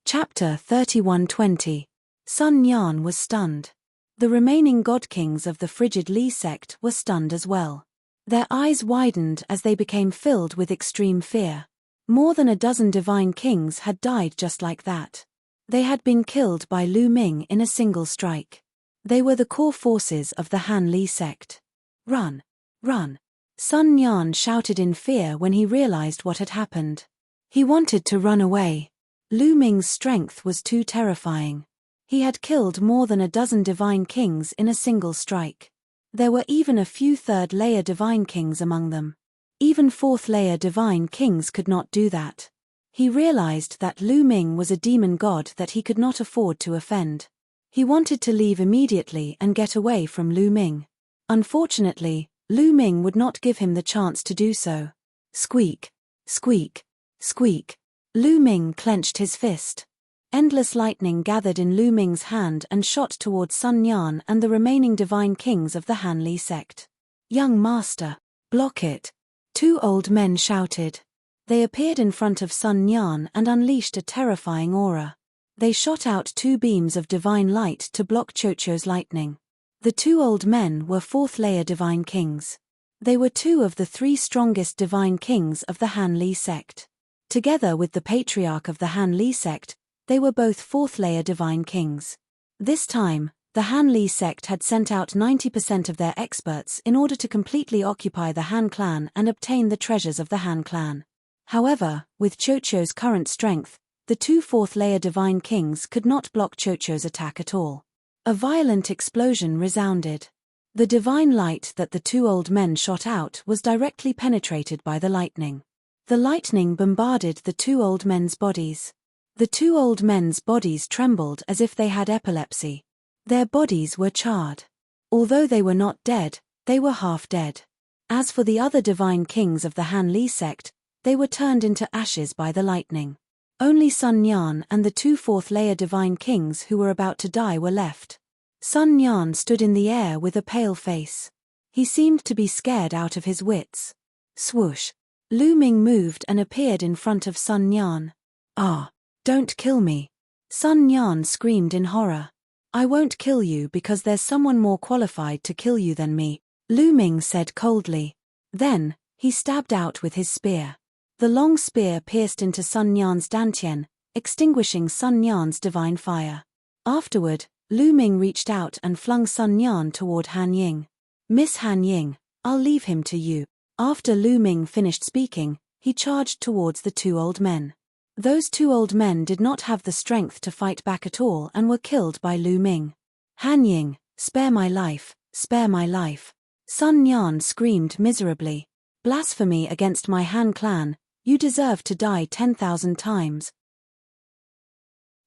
Chapter 31:20. Sun Yan was stunned. The remaining God Kings of the frigid Li sect were stunned as well. Their eyes widened as they became filled with extreme fear. More than a dozen divine kings had died just like that. They had been killed by Lu Ming in a single strike. They were the core forces of the Han Li sect. Run! Run! Sun Yan shouted in fear when he realized what had happened. He wanted to run away. Lu Ming's strength was too terrifying. He had killed more than a dozen divine kings in a single strike. There were even a few third-layer divine kings among them. Even fourth-layer divine kings could not do that. He realized that Lu Ming was a demon god that he could not afford to offend. He wanted to leave immediately and get away from Lu Ming. Unfortunately, Lu Ming would not give him the chance to do so. Squeak, squeak, squeak. Lu Ming clenched his fist. Endless lightning gathered in Lu Ming's hand and shot towards Sun Yan and the remaining divine kings of the Han Li sect. Young master, block it! 2 old men shouted. They appeared in front of Sun Yan and unleashed a terrifying aura. They shot out 2 beams of divine light to block Chocho's lightning. The 2 old men were 4th-layer divine kings. They were 2 of the 3 strongest divine kings of the Han Li sect. Together with the patriarch of the Han Li sect, they were both 4th-layer divine kings. This time, the Han Li sect had sent out 90% of their experts in order to completely occupy the Han clan and obtain the treasures of the Han clan. However, with Chocho's current strength, the 2 4th-layer divine kings could not block Chocho's attack at all. A violent explosion resounded. The divine light that the 2 old men shot out was directly penetrated by the lightning. The lightning bombarded the 2 old men's bodies. The 2 old men's bodies trembled as if they had epilepsy. Their bodies were charred. Although they were not dead, they were half dead. As for the other divine kings of the Han Li sect, they were turned into ashes by the lightning. Only Sun Yan and the 2 4th-layer divine kings who were about to die were left. Sun Yan stood in the air with a pale face. He seemed to be scared out of his wits. Swoosh! Lu Ming moved and appeared in front of Sun Yan. "Ah! Don't kill me!" Sun Yan screamed in horror. "I won't kill you because there's someone more qualified to kill you than me," Lu Ming said coldly. Then, he stabbed out with his spear. The long spear pierced into Sun Yan's dantian, extinguishing Sun Yan's divine fire. Afterward, Lu Ming reached out and flung Sun Yan toward Han Ying. "Miss Han Ying, I'll leave him to you." After Lu Ming finished speaking, he charged towards the 2 old men. Those 2 old men did not have the strength to fight back at all and were killed by Lu Ming. "Han Ying, spare my life, spare my life." Sun Yan screamed miserably. "Blasphemy against my Han clan, you deserve to die 10,000 times."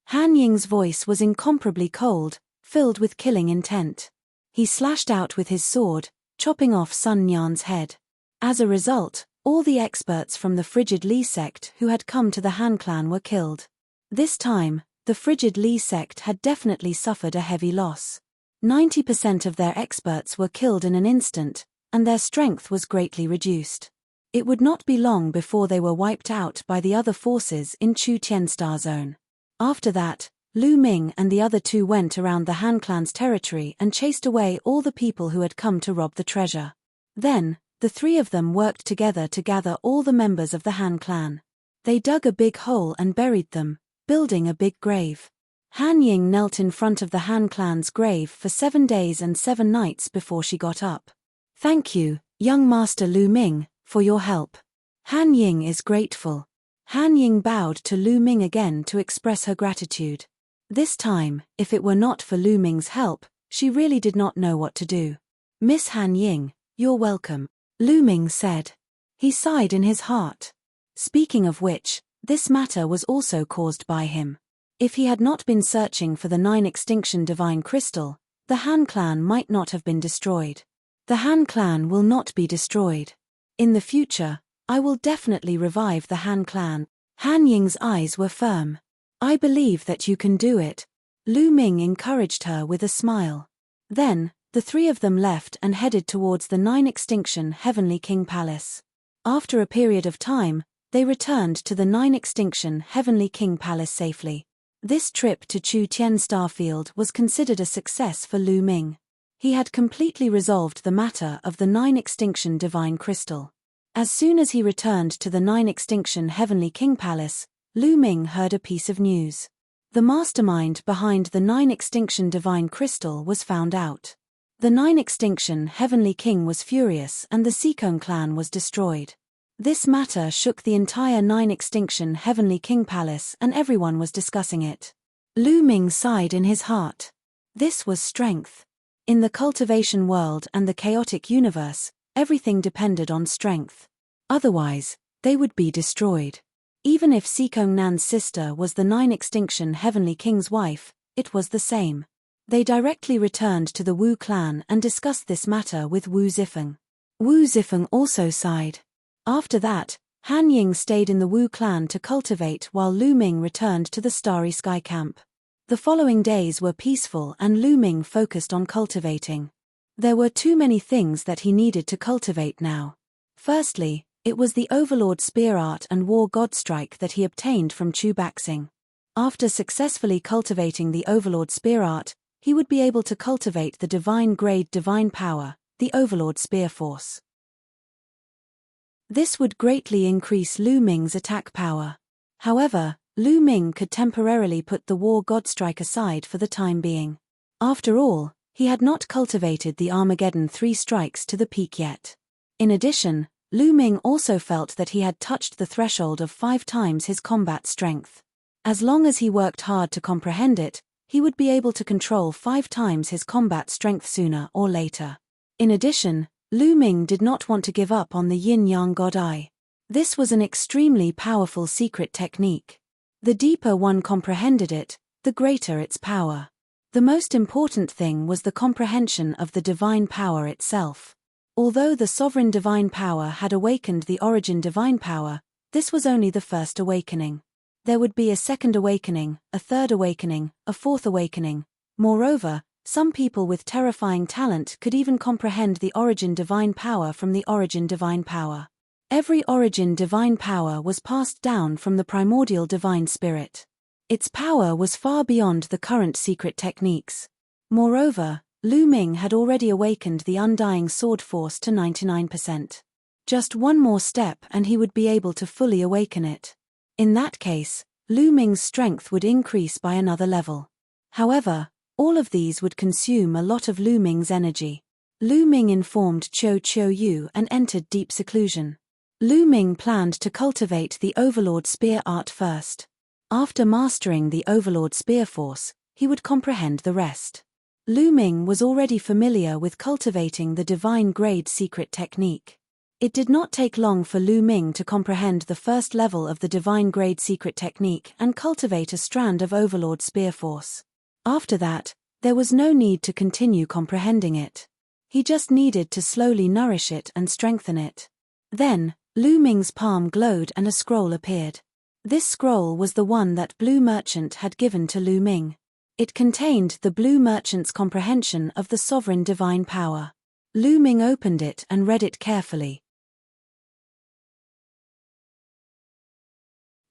Han Ying's voice was incomparably cold, filled with killing intent. He slashed out with his sword, chopping off Sun Yan's head. As a result, all the experts from the Frigid Li sect who had come to the Han clan were killed. This time, the Frigid Li sect had definitely suffered a heavy loss. 90% of their experts were killed in an instant, and their strength was greatly reduced. It would not be long before they were wiped out by the other forces in Chu Tien Star Zone. After that, Lu Ming and the other 2 went around the Han clan's territory and chased away all the people who had come to rob the treasure. Then, the 3 of them worked together to gather all the members of the Han clan. They dug a big hole and buried them, building a big grave. Han Ying knelt in front of the Han clan's grave for 7 days and 7 nights before she got up. "Thank you, young master Lu Ming, for your help. Han Ying is grateful." Han Ying bowed to Lu Ming again to express her gratitude. This time, if it were not for Lu Ming's help, she really did not know what to do. "Miss Han Ying, you're welcome," Lu Ming said. He sighed in his heart. Speaking of which, this matter was also caused by him. If he had not been searching for the 9 extinction divine crystal, the Han clan might not have been destroyed. The Han clan will not be destroyed. In the future, I will definitely revive the Han clan. Han Ying's eyes were firm. "I believe that you can do it," Lu Ming encouraged her with a smile. Then, the 3 of them left and headed towards the 9 extinction Heavenly King Palace. After a period of time, they returned to the 9 extinction Heavenly King Palace safely. This trip to Chu Tien Starfield was considered a success for Lu Ming. He had completely resolved the matter of the 9 extinction divine crystal. As soon as he returned to the 9 extinction Heavenly King Palace, Lu Ming heard a piece of news. The mastermind behind the 9 extinction divine crystal was found out. The 9 extinction Heavenly King was furious and the Seekong clan was destroyed. This matter shook the entire 9 extinction Heavenly King Palace and everyone was discussing it. Lu Ming sighed in his heart. This was strength. In the cultivation world and the chaotic universe, everything depended on strength. Otherwise, they would be destroyed. Even if Seekong Nan's sister was the 9 extinction Heavenly King's wife, it was the same. They directly returned to the Wu clan and discussed this matter with Wu Zifeng. Wu Zifeng also sighed. After that, Han Ying stayed in the Wu clan to cultivate while Lu Ming returned to the Starry Sky camp. The following days were peaceful and Lu Ming focused on cultivating. There were too many things that he needed to cultivate now. Firstly, it was the Overlord Spear Art and War God Strike that he obtained from Chu Baxing. After successfully cultivating the Overlord Spear Art, he would be able to cultivate the Divine Grade Divine Power, the Overlord Spear Force. This would greatly increase Lu Ming's attack power. However, Lu Ming could temporarily put the War God Strike aside for the time being. After all, he had not cultivated the Armageddon 3 strikes to the peak yet. In addition, Lu Ming also felt that he had touched the threshold of 5 times his combat strength. As long as he worked hard to comprehend it, he would be able to control 5 times his combat strength sooner or later. In addition, Lu Ming did not want to give up on the Yin-Yang God Eye. This was an extremely powerful secret technique. The deeper one comprehended it, the greater its power. The most important thing was the comprehension of the divine power itself. Although the sovereign divine power had awakened the origin divine power, this was only the first awakening. There would be a second awakening, a third awakening, a fourth awakening. Moreover, some people with terrifying talent could even comprehend the origin divine power from the origin divine power. Every origin divine power was passed down from the primordial divine spirit. Its power was far beyond the current secret techniques. Moreover, Lu Ming had already awakened the undying sword force to 99%. Just one more step and he would be able to fully awaken it. In that case, Lu Ming's strength would increase by another level. However, all of these would consume a lot of Lu Ming's energy. Lu Ming informed Chiu Yu and entered deep seclusion. Lu Ming planned to cultivate the Overlord Spear Art first. After mastering the Overlord Spear Force, he would comprehend the rest. Lu Ming was already familiar with cultivating the Divine Grade secret technique. It did not take long for Lu Ming to comprehend the first level of the Divine Grade secret technique and cultivate a strand of Overlord Spear Force. After that, there was no need to continue comprehending it. He just needed to slowly nourish it and strengthen it. Then, Lu Ming's palm glowed and a scroll appeared. This scroll was the one that Blue Merchant had given to Lu Ming. It contained the Blue Merchant's comprehension of the sovereign divine power. Lu Ming opened it and read it carefully.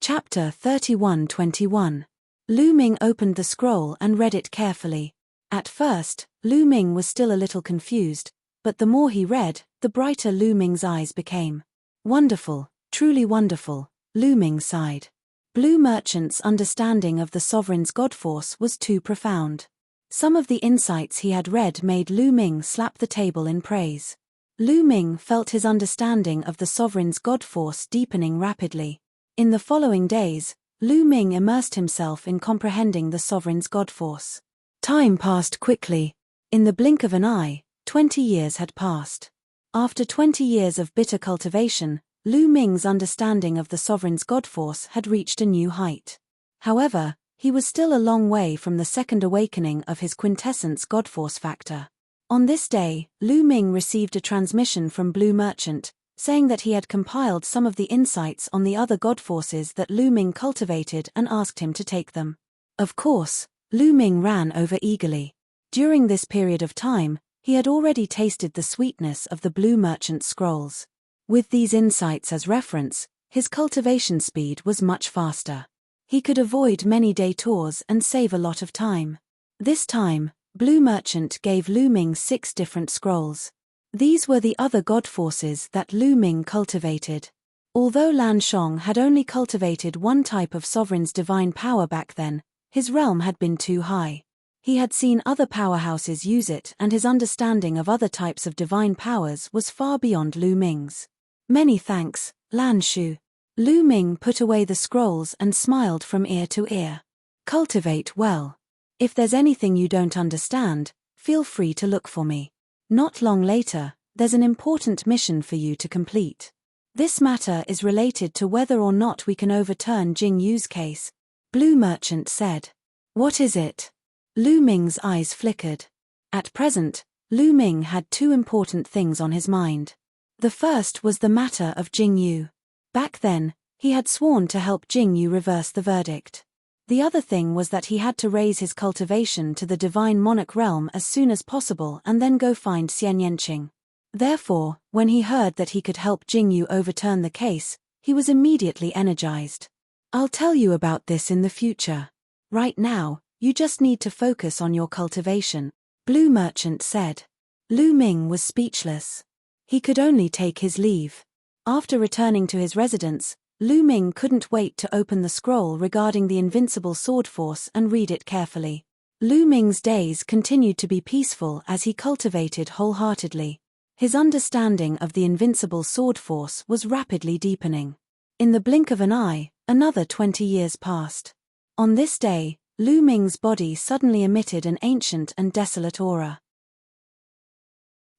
Chapter 31-21. Lu Ming opened the scroll and read it carefully. At first, Lu Ming was still a little confused, but the more he read, the brighter Lu Ming's eyes became. Wonderful, truly wonderful, Lu Ming sighed. Blue Merchant's understanding of the sovereign's god force was too profound. Some of the insights he had read made Lu Ming slap the table in praise. Lu Ming felt his understanding of the sovereign's god force deepening rapidly. In the following days, Lu Ming immersed himself in comprehending the sovereign's god force. Time passed quickly. In the blink of an eye, 20 years had passed. After 20 years of bitter cultivation, Lu Ming's understanding of the sovereign's god force had reached a new height. However, he was still a long way from the second awakening of his quintessence god force factor. On this day, Lu Ming received a transmission from Blue Merchant, saying that he had compiled some of the insights on the other god forces that Lu Ming cultivated and asked him to take them. Of course, Lu Ming ran over eagerly. During this period of time, he had already tasted the sweetness of the Blue Merchant scrolls. With these insights as reference, his cultivation speed was much faster. He could avoid many detours and save a lot of time. This time, Blue Merchant gave Lu Ming 6 different scrolls. These were the other god forces that Lu Ming cultivated. Although Lan Shong had only cultivated one type of sovereign's divine power back then, his realm had been too high. He had seen other powerhouses use it and his understanding of other types of divine powers was far beyond Lu Ming's. Many thanks, Lan Shu. Lu Ming put away the scrolls and smiled from ear to ear. Cultivate well. If there's anything you don't understand, feel free to look for me. Not long later, there's an important mission for you to complete. This matter is related to whether or not we can overturn Jing Yu's case, Blue Merchant said. What is it? Lu Ming's eyes flickered. At present, Lu Ming had 2 important things on his mind. The first was the matter of Jing Yu. Back then, he had sworn to help Jing Yu reverse the verdict. The other thing was that he had to raise his cultivation to the divine monarch realm as soon as possible and then go find Xian Yanqing. Therefore, when he heard that he could help Jing Yu overturn the case, he was immediately energized. I'll tell you about this in the future. Right now, you just need to focus on your cultivation, Blue Merchant said. Lu Ming was speechless. He could only take his leave. After returning to his residence, Lu Ming couldn't wait to open the scroll regarding the invincible sword force and read it carefully. Lu Ming's days continued to be peaceful as he cultivated wholeheartedly. His understanding of the invincible sword force was rapidly deepening. In the blink of an eye, another 20 years passed. On this day, Lu Ming's body suddenly emitted an ancient and desolate aura.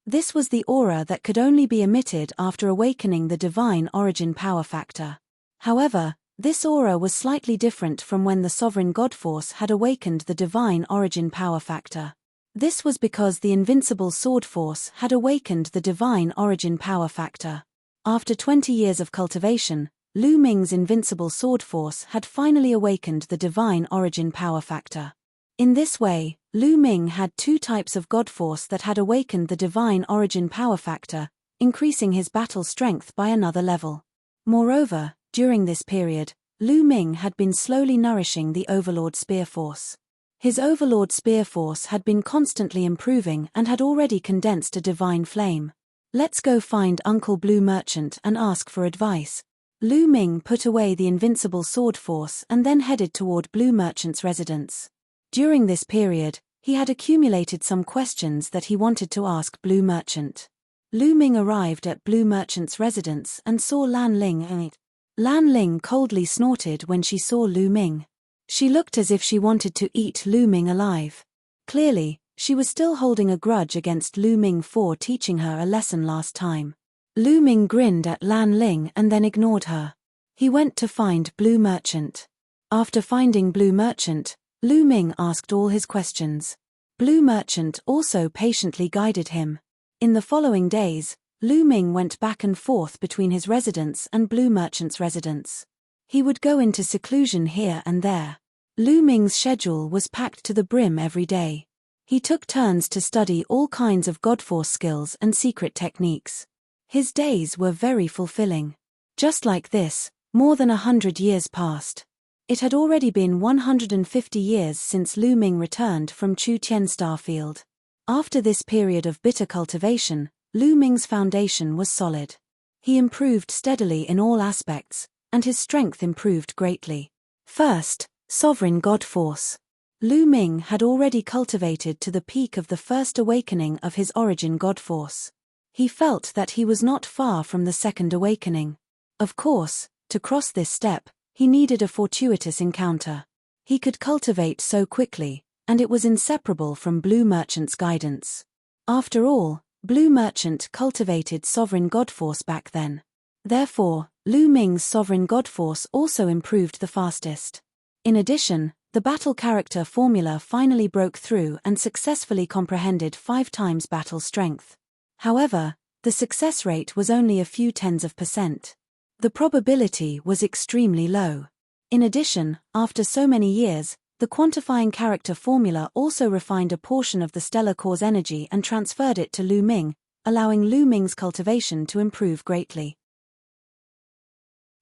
This was the aura that could only be emitted after awakening the divine origin power factor. However, this aura was slightly different from when the sovereign god force had awakened the divine origin power factor. This was because the invincible sword force had awakened the divine origin power factor. After 20 years of cultivation, Lu Ming's invincible sword force had finally awakened the divine origin power factor. In this way, Lu Ming had two types of god force that had awakened the divine origin power factor, increasing his battle strength by another level. Moreover, during this period, Lu Ming had been slowly nourishing the Overlord Spear Force. His Overlord Spear Force had been constantly improving and had already condensed a divine flame. Let's go find Uncle Blue Merchant and ask for advice. Lu Ming put away the invincible sword force and then headed toward Blue Merchant's residence. During this period, he had accumulated some questions that he wanted to ask Blue Merchant. Lu Ming arrived at Blue Merchant's residence and saw Lan Ling. Lan Ling coldly snorted when she saw Lu Ming. She looked as if she wanted to eat Lu Ming alive. Clearly, she was still holding a grudge against Lu Ming for teaching her a lesson last time. Lu Ming grinned at Lan Ling and then ignored her. He went to find Blue Merchant. After finding Blue Merchant, Lu Ming asked all his questions. Blue Merchant also patiently guided him. In the following days, Lu Ming went back and forth between his residence and Blue Merchant's residence. He would go into seclusion here and there. Lu Ming's schedule was packed to the brim every day. He took turns to study all kinds of Godforce skills and secret techniques. His days were very fulfilling. Just like this, more than 100 years passed. It had already been 150 years since Lu Ming returned from Chu Tian Starfield. After this period of bitter cultivation, Lu Ming's foundation was solid. He improved steadily in all aspects, and his strength improved greatly. First, Sovereign God Force. Lu Ming had already cultivated to the peak of the first awakening of his origin God Force. He felt that he was not far from the second awakening. Of course, to cross this step, he needed a fortuitous encounter. He could cultivate so quickly, and it was inseparable from Blue Merchant's guidance. After all, Blue Merchant cultivated Sovereign God Force back then. Therefore, Lu Ming's Sovereign God Force also improved the fastest. In addition, the battle character formula finally broke through and successfully comprehended 5 times battle strength. However, the success rate was only a few tens of %. The probability was extremely low. In addition, after so many years, the quantifying character formula also refined a portion of the stellar cause energy and transferred it to Lu Ming, allowing Lu Ming's cultivation to improve greatly.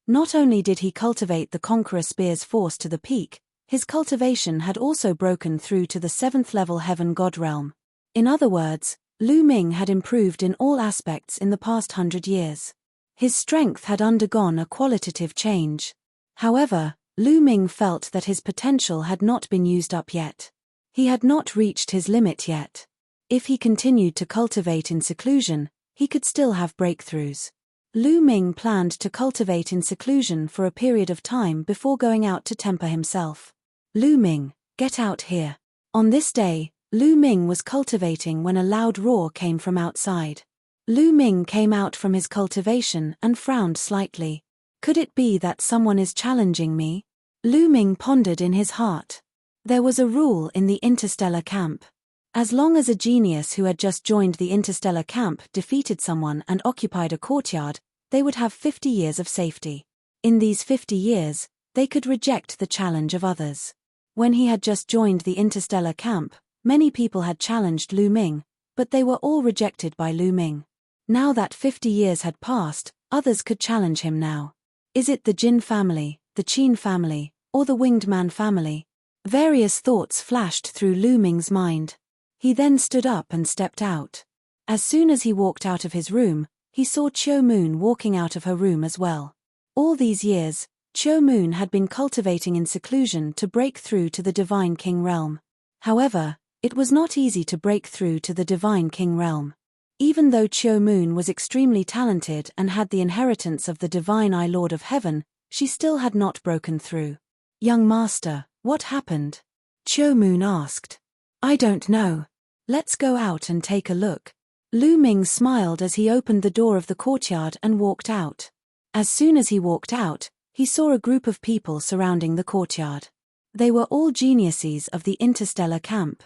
Not only did he cultivate the Conqueror Spear's force to the peak, his cultivation had also broken through to the 7th level Heaven God realm. In other words, Lu Ming had improved in all aspects in the past 100 years. His strength had undergone a qualitative change. However, Lu Ming felt that his potential had not been used up yet. He had not reached his limit yet. If he continued to cultivate in seclusion, he could still have breakthroughs. Lu Ming planned to cultivate in seclusion for a period of time before going out to temper himself. Lu Ming, get out here. On this day, Lu Ming was cultivating when a loud roar came from outside. Lu Ming came out from his cultivation and frowned slightly. Could it be that someone is challenging me? Lu Ming pondered in his heart. There was a rule in the interstellar camp. As long as a genius who had just joined the interstellar camp defeated someone and occupied a courtyard, they would have 50 years of safety. In these 50 years, they could reject the challenge of others. When he had just joined the interstellar camp, many people had challenged Lu Ming, but they were all rejected by Lu Ming. Now that 50 years had passed, others could challenge him now. Is it the Jin family, the Qin family, or the Winged Man family? Various thoughts flashed through Lu Ming's mind. He then stood up and stepped out. As soon as he walked out of his room, he saw Qiu Moon walking out of her room as well. All these years, Qiu Moon had been cultivating in seclusion to break through to the Divine King realm. However, it was not easy to break through to the Divine King realm. Even though Qiu Moon was extremely talented and had the inheritance of the Divine Eye Lord of Heaven, she still had not broken through. "Young master, what happened?" Qiu Moon asked. "I don't know. Let's go out and take a look." Lu Ming smiled as he opened the door of the courtyard and walked out. As soon as he walked out, he saw a group of people surrounding the courtyard. They were all geniuses of the interstellar camp.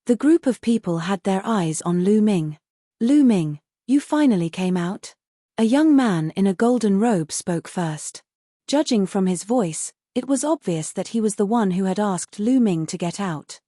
The group of people had their eyes on Lu Ming. "Lu Ming, you finally came out?" A young man in a golden robe spoke first. Judging from his voice, it was obvious that he was the one who had asked Lu Ming to get out.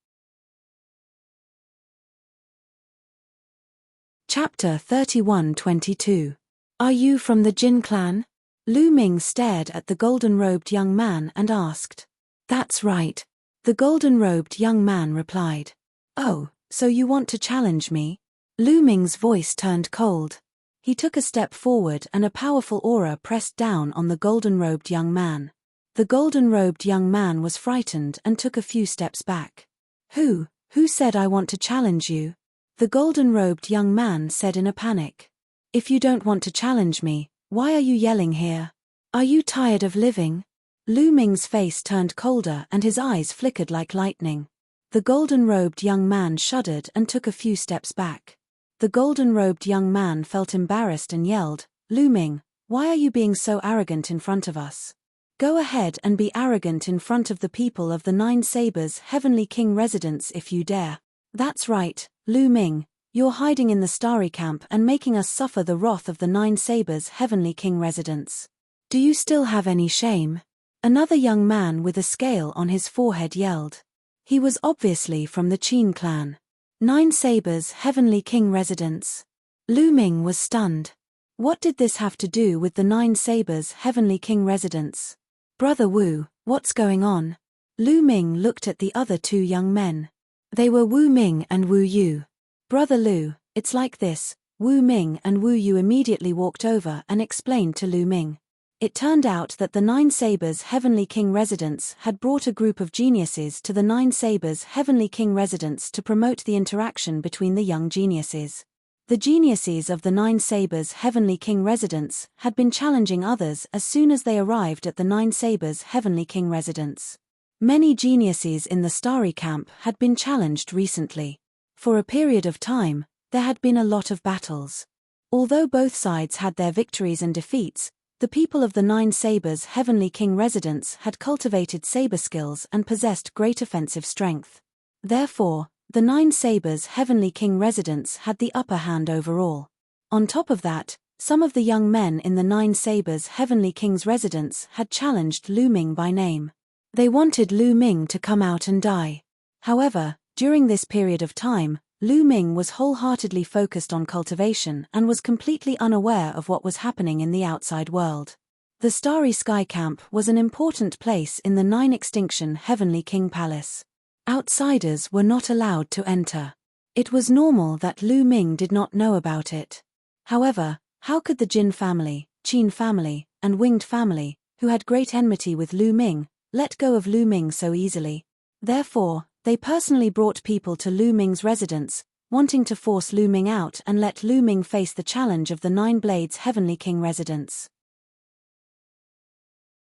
Chapter 31-22. Are you from the Jin clan? Lu Ming stared at the golden-robed young man and asked. "That's right." The golden-robed young man replied. "Oh, so you want to challenge me?" Lu Ming's voice turned cold. He took a step forward and a powerful aura pressed down on the golden-robed young man. The golden-robed young man was frightened and took a few steps back. Who said I want to challenge you?" The golden-robed young man said in a panic. "If you don't want to challenge me, why are you yelling here? Are you tired of living?" Lu Ming's face turned colder and his eyes flickered like lightning. The golden-robed young man shuddered and took a few steps back. The golden-robed young man felt embarrassed and yelled, "Lu Ming, why are you being so arrogant in front of us? Go ahead and be arrogant in front of the people of the Nine Sabers Heavenly King residence if you dare." "That's right, Lu Ming, you're hiding in the Starry Camp and making us suffer the wrath of the Nine Sabers Heavenly King residence. Do you still have any shame?" Another young man with a scale on his forehead yelled. He was obviously from the Qin clan. Nine Sabers Heavenly King residence. Lu Ming was stunned. What did this have to do with the Nine Sabers Heavenly King residence? "Brother Wu, what's going on?" Lu Ming looked at the other two young men. They were Wu Ming and Wu Yu. "Brother Lu, it's like this." Wu Ming and Wu Yu immediately walked over and explained to Lu Ming. It turned out that the Nine Sabers Heavenly King residence had brought a group of geniuses to the Nine Sabers Heavenly King residence to promote the interaction between the young geniuses. The geniuses of the Nine Sabers Heavenly King residence had been challenging others as soon as they arrived at the Nine Sabers Heavenly King residence. Many geniuses in the Starry Camp had been challenged recently. For a period of time, there had been a lot of battles. Although both sides had their victories and defeats, the people of the Nine Sabers Heavenly King residence had cultivated saber skills and possessed great offensive strength. Therefore, the Nine Sabers Heavenly King residence had the upper hand overall. On top of that, some of the young men in the Nine Sabers Heavenly King's residence had challenged Lu Ming by name. They wanted Lu Ming to come out and die. However, during this period of time, Lu Ming was wholeheartedly focused on cultivation and was completely unaware of what was happening in the outside world. The Starry Sky Camp was an important place in the Nine Extinction Heavenly King Palace. Outsiders were not allowed to enter. It was normal that Lu Ming did not know about it. However, how could the Jin family, Qin family, and Winged family, who had great enmity with Lu Ming, let go of Lu Ming so easily? Therefore, they personally brought people to Lu Ming's residence, wanting to force Lu Ming out and let Lu Ming face the challenge of the Nine Blades Heavenly King residence.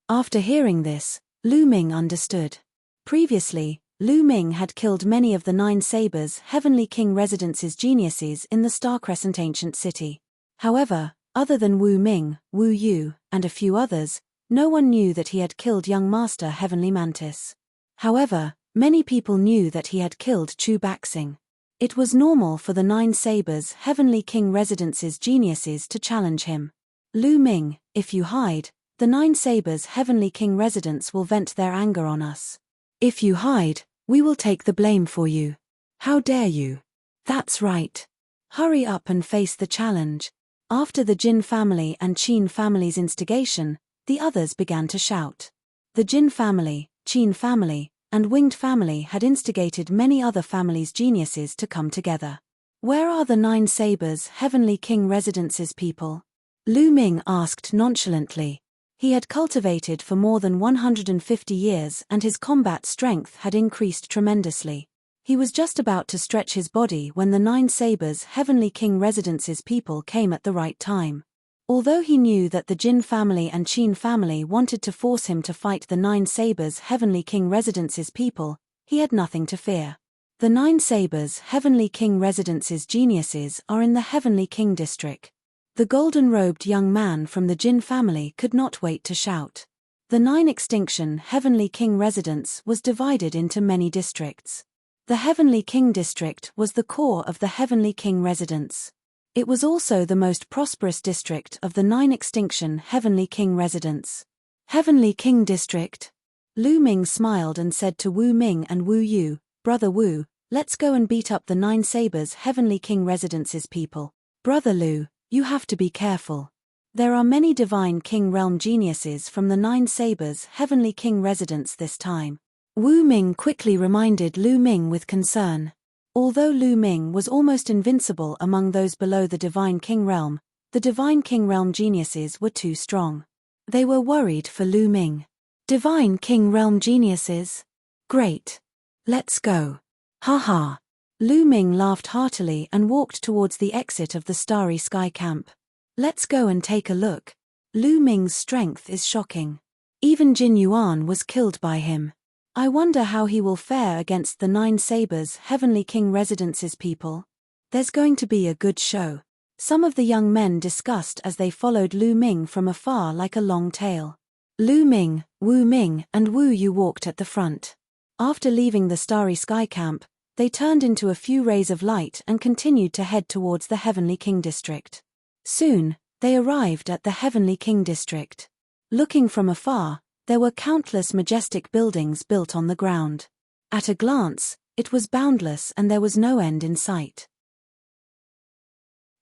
After hearing this, Lu Ming understood. Previously, Lu Ming had killed many of the Nine Sabers Heavenly King residence's geniuses in the Star Crescent Ancient City. However, other than Wu Ming, Wu Yu, and a few others, no one knew that he had killed young Master Heavenly Mantis. However, many people knew that he had killed Chu Baxing. It was normal for the Nine Sabers' Heavenly King Residence's geniuses to challenge him. Lu Ming, if you hide, the Nine Sabers' Heavenly King Residence will vent their anger on us. If you hide, we will take the blame for you. How dare you? That's right. Hurry up and face the challenge. After the Jin family and Qin family's instigation, the others began to shout. The Jin family, Qin family, and Winged family had instigated many other families' geniuses to come together. Where are the Nine Sabers' Heavenly King Residence's people? Lu Ming asked nonchalantly. He had cultivated for more than 150 years and his combat strength had increased tremendously. He was just about to stretch his body when the Nine Sabers' Heavenly King Residence's people came at the right time. Although he knew that the Jin family and Qin family wanted to force him to fight the Nine Sabers' Heavenly King Residence's people, he had nothing to fear. The Nine Sabers' Heavenly King Residence's geniuses are in the Heavenly King district. The golden-robed young man from the Jin family could not wait to shout. The Nine Extinction Heavenly King Residence was divided into many districts. The Heavenly King district was the core of the Heavenly King Residence. It was also the most prosperous district of the Nine Extinction Heavenly King Residence. Heavenly King District? Lu Ming smiled and said to Wu Ming and Wu Yu, Brother Wu, let's go and beat up the Nine Sabers' Heavenly King Residence's people. Brother Lu, you have to be careful. There are many Divine King Realm geniuses from the Nine Sabers' Heavenly King Residence this time. Wu Ming quickly reminded Lu Ming with concern. Although Lu Ming was almost invincible among those below the Divine King Realm, the Divine King Realm geniuses were too strong. They were worried for Lu Ming. Divine King Realm geniuses? Great. Let's go. Haha. Lu Ming laughed heartily and walked towards the exit of the Starry Sky Camp. Let's go and take a look. Lu Ming's strength is shocking. Even Jin Yuan was killed by him. I wonder how he will fare against the Nine Sabers' Heavenly King Residence's people. There's going to be a good show. Some of the young men discussed as they followed Lu Ming from afar like a long tail. Lu Ming, Wu Ming, and Wu Yu walked at the front. After leaving the Starry Sky Camp, they turned into a few rays of light and continued to head towards the Heavenly King District. Soon, they arrived at the Heavenly King District. Looking from afar, there were countless majestic buildings built on the ground. At a glance, it was boundless and there was no end in sight.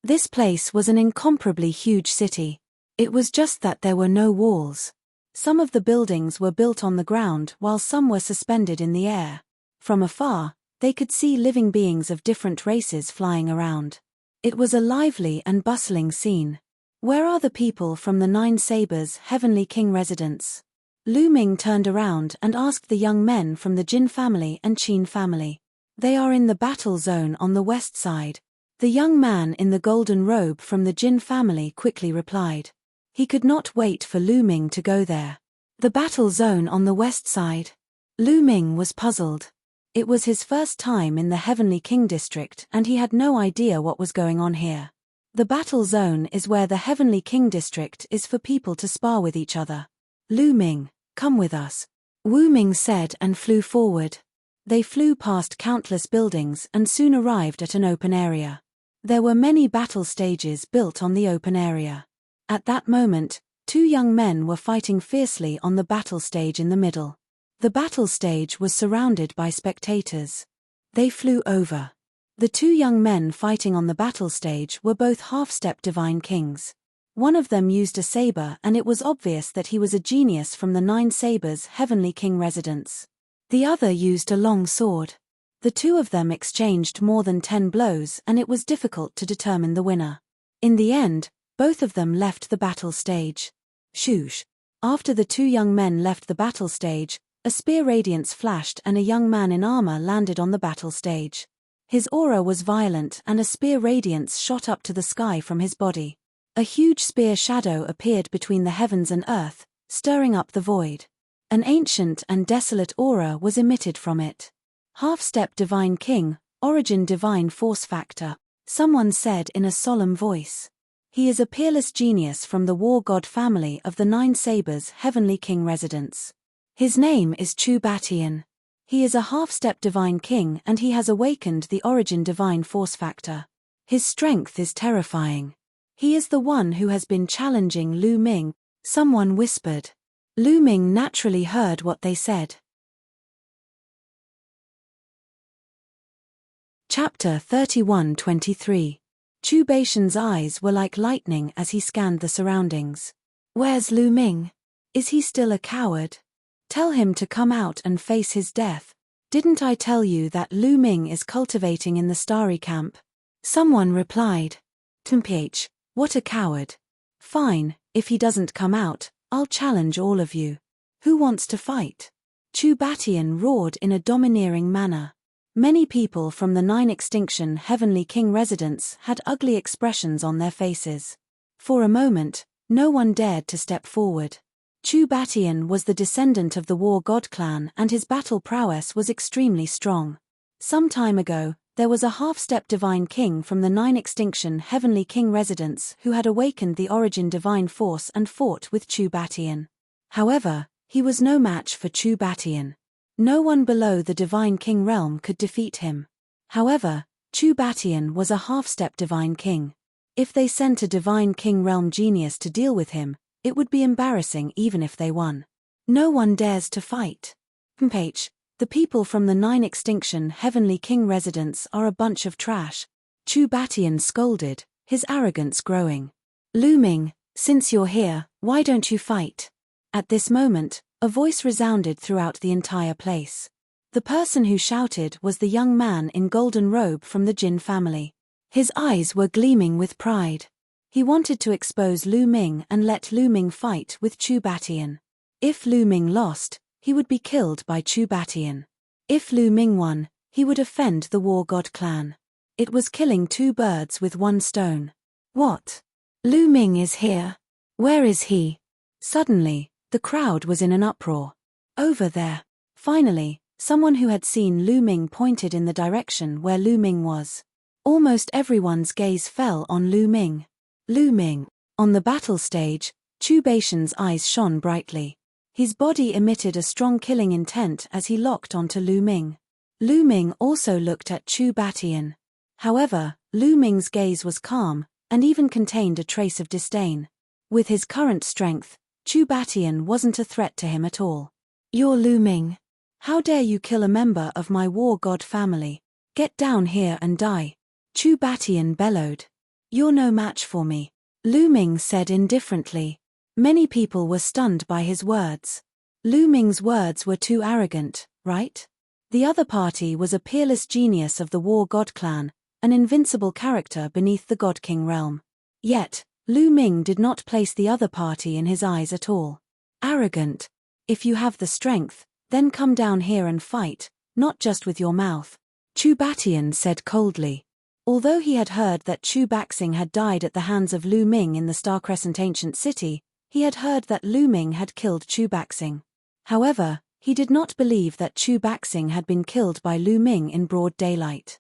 This place was an incomparably huge city. It was just that there were no walls. Some of the buildings were built on the ground while some were suspended in the air. From afar, they could see living beings of different races flying around. It was a lively and bustling scene. Where are the people from the Nine Sabers' Heavenly King Residence? Lu Ming turned around and asked the young men from the Jin family and Qin family. They are in the battle zone on the west side. The young man in the golden robe from the Jin family quickly replied. He could not wait for Lu Ming to go there. The battle zone on the west side? Lu Ming was puzzled. It was his first time in the Heavenly King District and he had no idea what was going on here. The battle zone is where the Heavenly King District is for people to spar with each other. Lu Ming, come with us. Wu Ming said and flew forward. They flew past countless buildings and soon arrived at an open area. There were many battle stages built on the open area. At that moment, two young men were fighting fiercely on the battle stage in the middle. The battle stage was surrounded by spectators. They flew over. The two young men fighting on the battle stage were both half-step divine kings. One of them used a saber and it was obvious that he was a genius from the Nine Sabers' Heavenly King Residence. The other used a long sword. The two of them exchanged more than 10 blows and it was difficult to determine the winner. In the end, both of them left the battle stage. Shoosh. After the two young men left the battle stage, a spear radiance flashed and a young man in armor landed on the battle stage. His aura was violent and a spear radiance shot up to the sky from his body. A huge spear shadow appeared between the heavens and earth, stirring up the void. An ancient and desolate aura was emitted from it. Half-step divine king, origin divine force factor, someone said in a solemn voice. He is a peerless genius from the war god family of the Nine Sabers' Heavenly King Residence. His name is Chu Batian. He is a half-step divine king and he has awakened the origin divine force factor. His strength is terrifying. He is the one who has been challenging Lu Ming, someone whispered. Lu Ming naturally heard what they said. Chapter 31-23. Chu Baishan's eyes were like lightning as he scanned the surroundings. Where's Lu Ming? Is he still a coward? Tell him to come out and face his death. Didn't I tell you that Lu Ming is cultivating in the starry camp? Someone replied. Mph, what a coward. Fine, if he doesn't come out, I'll challenge all of you. Who wants to fight? Chu Batian roared in a domineering manner. Many people from the 9 Extinction Heavenly King residence had ugly expressions on their faces. For a moment, no one dared to step forward. Chu Batian was the descendant of the War God clan and his battle prowess was extremely strong. Some time ago, there was a half-step divine king from the 9 Extinction Heavenly King residence who had awakened the origin divine force and fought with Chu Batian. However, he was no match for Chu Batian. No one below the divine king realm could defeat him. However, Chu Batian was a half-step divine king. If they sent a divine king realm genius to deal with him, it would be embarrassing even if they won. No one dares to fight. Mph, the people from the 9 Extinction Heavenly King residence are a bunch of trash. Chu Batian scolded, his arrogance growing. Lu Ming, since you're here, why don't you fight? At this moment, a voice resounded throughout the entire place. The person who shouted was the young man in golden robe from the Jin family. His eyes were gleaming with pride. He wanted to expose Lu Ming and let Lu Ming fight with Chu Batian. If Lu Ming lost, he would be killed by Chu Batian. If Lu Ming won, he would offend the War God clan. It was killing 2 birds with 1 stone. What? Lu Ming is here. Where is he? Suddenly, the crowd was in an uproar. Over there. Finally, someone who had seen Lu Ming pointed in the direction where Lu Ming was. Almost everyone's gaze fell on Lu Ming. Lu Ming. On the battle stage, Chu Baishan's eyes shone brightly. His body emitted a strong killing intent as he locked onto Lu Ming. Lu Ming also looked at Chu Batian. However, Lu Ming's gaze was calm, and even contained a trace of disdain. With his current strength, Chu Batian wasn't a threat to him at all. You're Lu Ming. How dare you kill a member of my War God family? Get down here and die. Chu Batian bellowed. You're no match for me. Lu Ming said indifferently. Many people were stunned by his words. Lu Ming's words were too arrogant, right? The other party was a peerless genius of the War God clan, an invincible character beneath the God King realm. Yet, Lu Ming did not place the other party in his eyes at all. Arrogant. If you have the strength, then come down here and fight, not just with your mouth. Chu Batian said coldly. Although he had heard that Chu Baxing had died at the hands of Lu Ming in the Star Crescent ancient city, he had heard that Lu Ming had killed Chu Baxing. However, he did not believe that Chu Baxing had been killed by Lu Ming in broad daylight.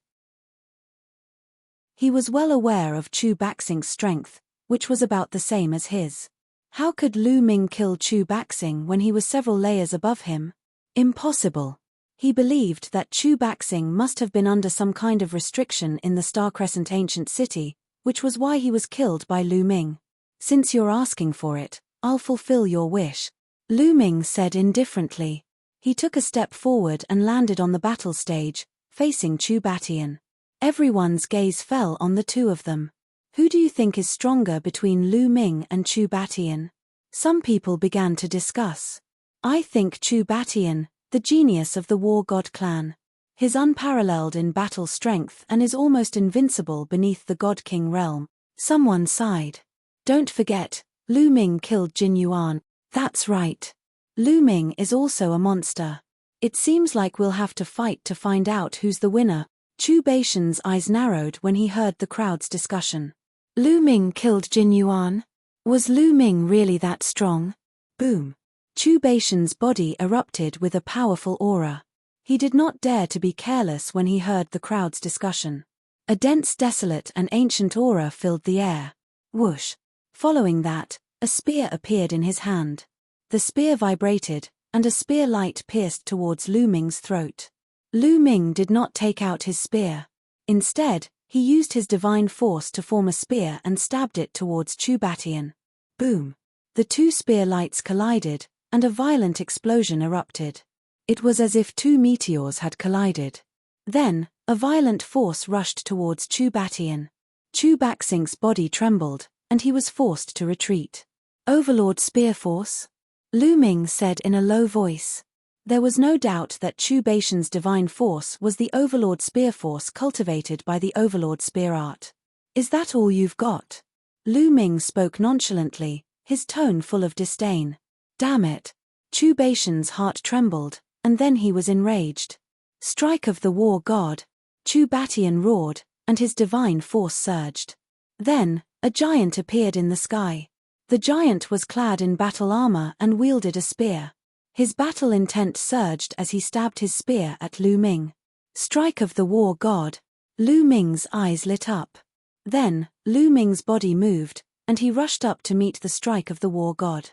He was well aware of Chu Baxing's strength, which was about the same as his. How could Lu Ming kill Chu Baxing when he was several layers above him? Impossible. He believed that Chu Baxing must have been under some kind of restriction in the Star Crescent ancient city, which was why he was killed by Lu Ming. Since you're asking for it, I'll fulfill your wish. Lu Ming said indifferently. He took a step forward and landed on the battle stage, facing Chu Batian. Everyone's gaze fell on the 2 of them. Who do you think is stronger between Lu Ming and Chu Batian? Some people began to discuss. I think Chu Batian, the genius of the War God clan. He's unparalleled in battle strength and is almost invincible beneath the God King realm. Someone sighed. Don't forget, Lu Ming killed Jin Yuan. That's right. Lu Ming is also a monster. It seems like we'll have to fight to find out who's the winner. Chu Baishan's eyes narrowed when he heard the crowd's discussion. Lu Ming killed Jin Yuan? Was Lu Ming really that strong? Boom. Chu Baishan's body erupted with a powerful aura. He did not dare to be careless when he heard the crowd's discussion. A dense, desolate and ancient aura filled the air. Whoosh. Following that, a spear appeared in his hand. The spear vibrated, and a spear light pierced towards Lu Ming's throat. Lu Ming did not take out his spear. Instead, he used his divine force to form a spear and stabbed it towards Chu Batian. Boom! The two spear lights collided, and a violent explosion erupted. It was as if two meteors had collided. Then, a violent force rushed towards Chu Batian. Chu Baxink's body trembled, and he was forced to retreat. Overlord Spear Force? Lu Ming said in a low voice. There was no doubt that Chu Batian's divine force was the Overlord Spear Force cultivated by the Overlord Spear Art. Is that all you've got? Lu Ming spoke nonchalantly, his tone full of disdain. Damn it! Chu Batian's heart trembled, and then he was enraged. Strike of the War God! Chu Batian roared, and his divine force surged. Then, a giant appeared in the sky. The giant was clad in battle armor and wielded a spear. His battle intent surged as he stabbed his spear at Lu Ming. Strike of the War God! Lu Ming's eyes lit up. Then, Lu Ming's body moved, and he rushed up to meet the strike of the War God.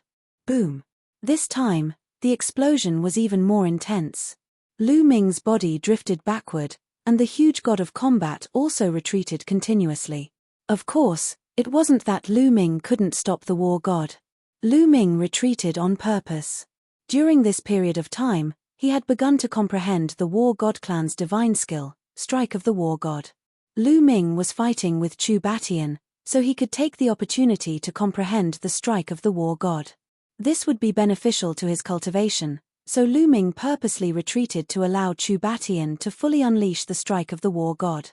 Boom! This time, the explosion was even more intense. Lu Ming's body drifted backward, and the huge god of combat also retreated continuously. Of course, it wasn't that Lu Ming couldn't stop the war god. Lu Ming retreated on purpose. During this period of time, he had begun to comprehend the war god clan's divine skill, Strike of the War God. Lu Ming was fighting with Chu Batian, so he could take the opportunity to comprehend the Strike of the War God. This would be beneficial to his cultivation, so Lu Ming purposely retreated to allow Chu Batian to fully unleash the Strike of the War God.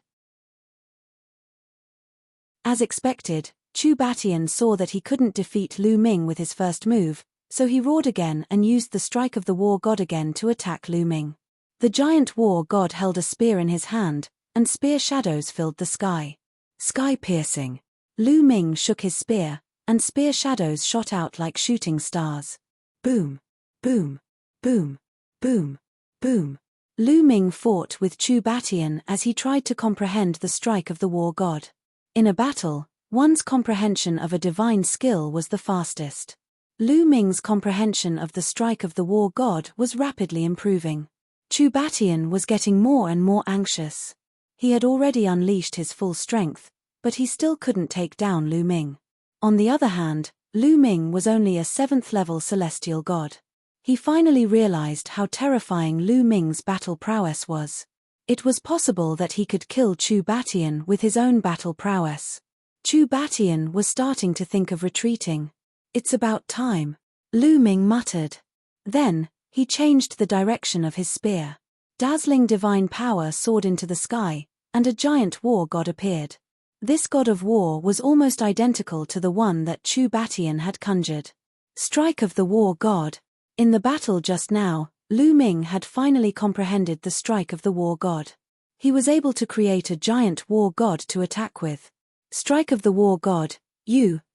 As expected, Chu Batian saw that he couldn't defeat Lu Ming with his first move, so he roared again and used the Strike of the War God again to attack Lu Ming. The giant war god held a spear in his hand, and spear shadows filled the sky. Sky-piercing. Lu Ming shook his spear, and spear shadows shot out like shooting stars. Boom! Boom! Boom! Boom! Boom! Lu Ming fought with Chu Batian as he tried to comprehend the Strike of the War God. In a battle, one's comprehension of a divine skill was the fastest. Lu Ming's comprehension of the Strike of the War God was rapidly improving. Chu Batian was getting more and more anxious. He had already unleashed his full strength, but he still couldn't take down Lu Ming. On the other hand, Lu Ming was only a 7th-level celestial god. He finally realized how terrifying Lu Ming's battle prowess was. It was possible that he could kill Chu Batian with his own battle prowess. Chu Batian was starting to think of retreating. It's about time, Lu Ming muttered. Then, he changed the direction of his spear. Dazzling divine power soared into the sky, and a giant war god appeared. This god of war was almost identical to the one that Chu Batian had conjured. Strike of the War God. In the battle just now, Lu Ming had finally comprehended the Strike of the War God. He was able to create a giant war god to attack with. Strike of the War God,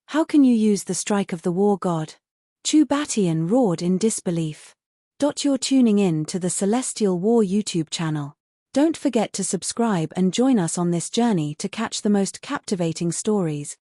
how can you use the Strike of the War God? Chu Batian roared in disbelief. You're tuning in to the Celestial War YouTube channel. Don't forget to subscribe and join us on this journey to catch the most captivating stories,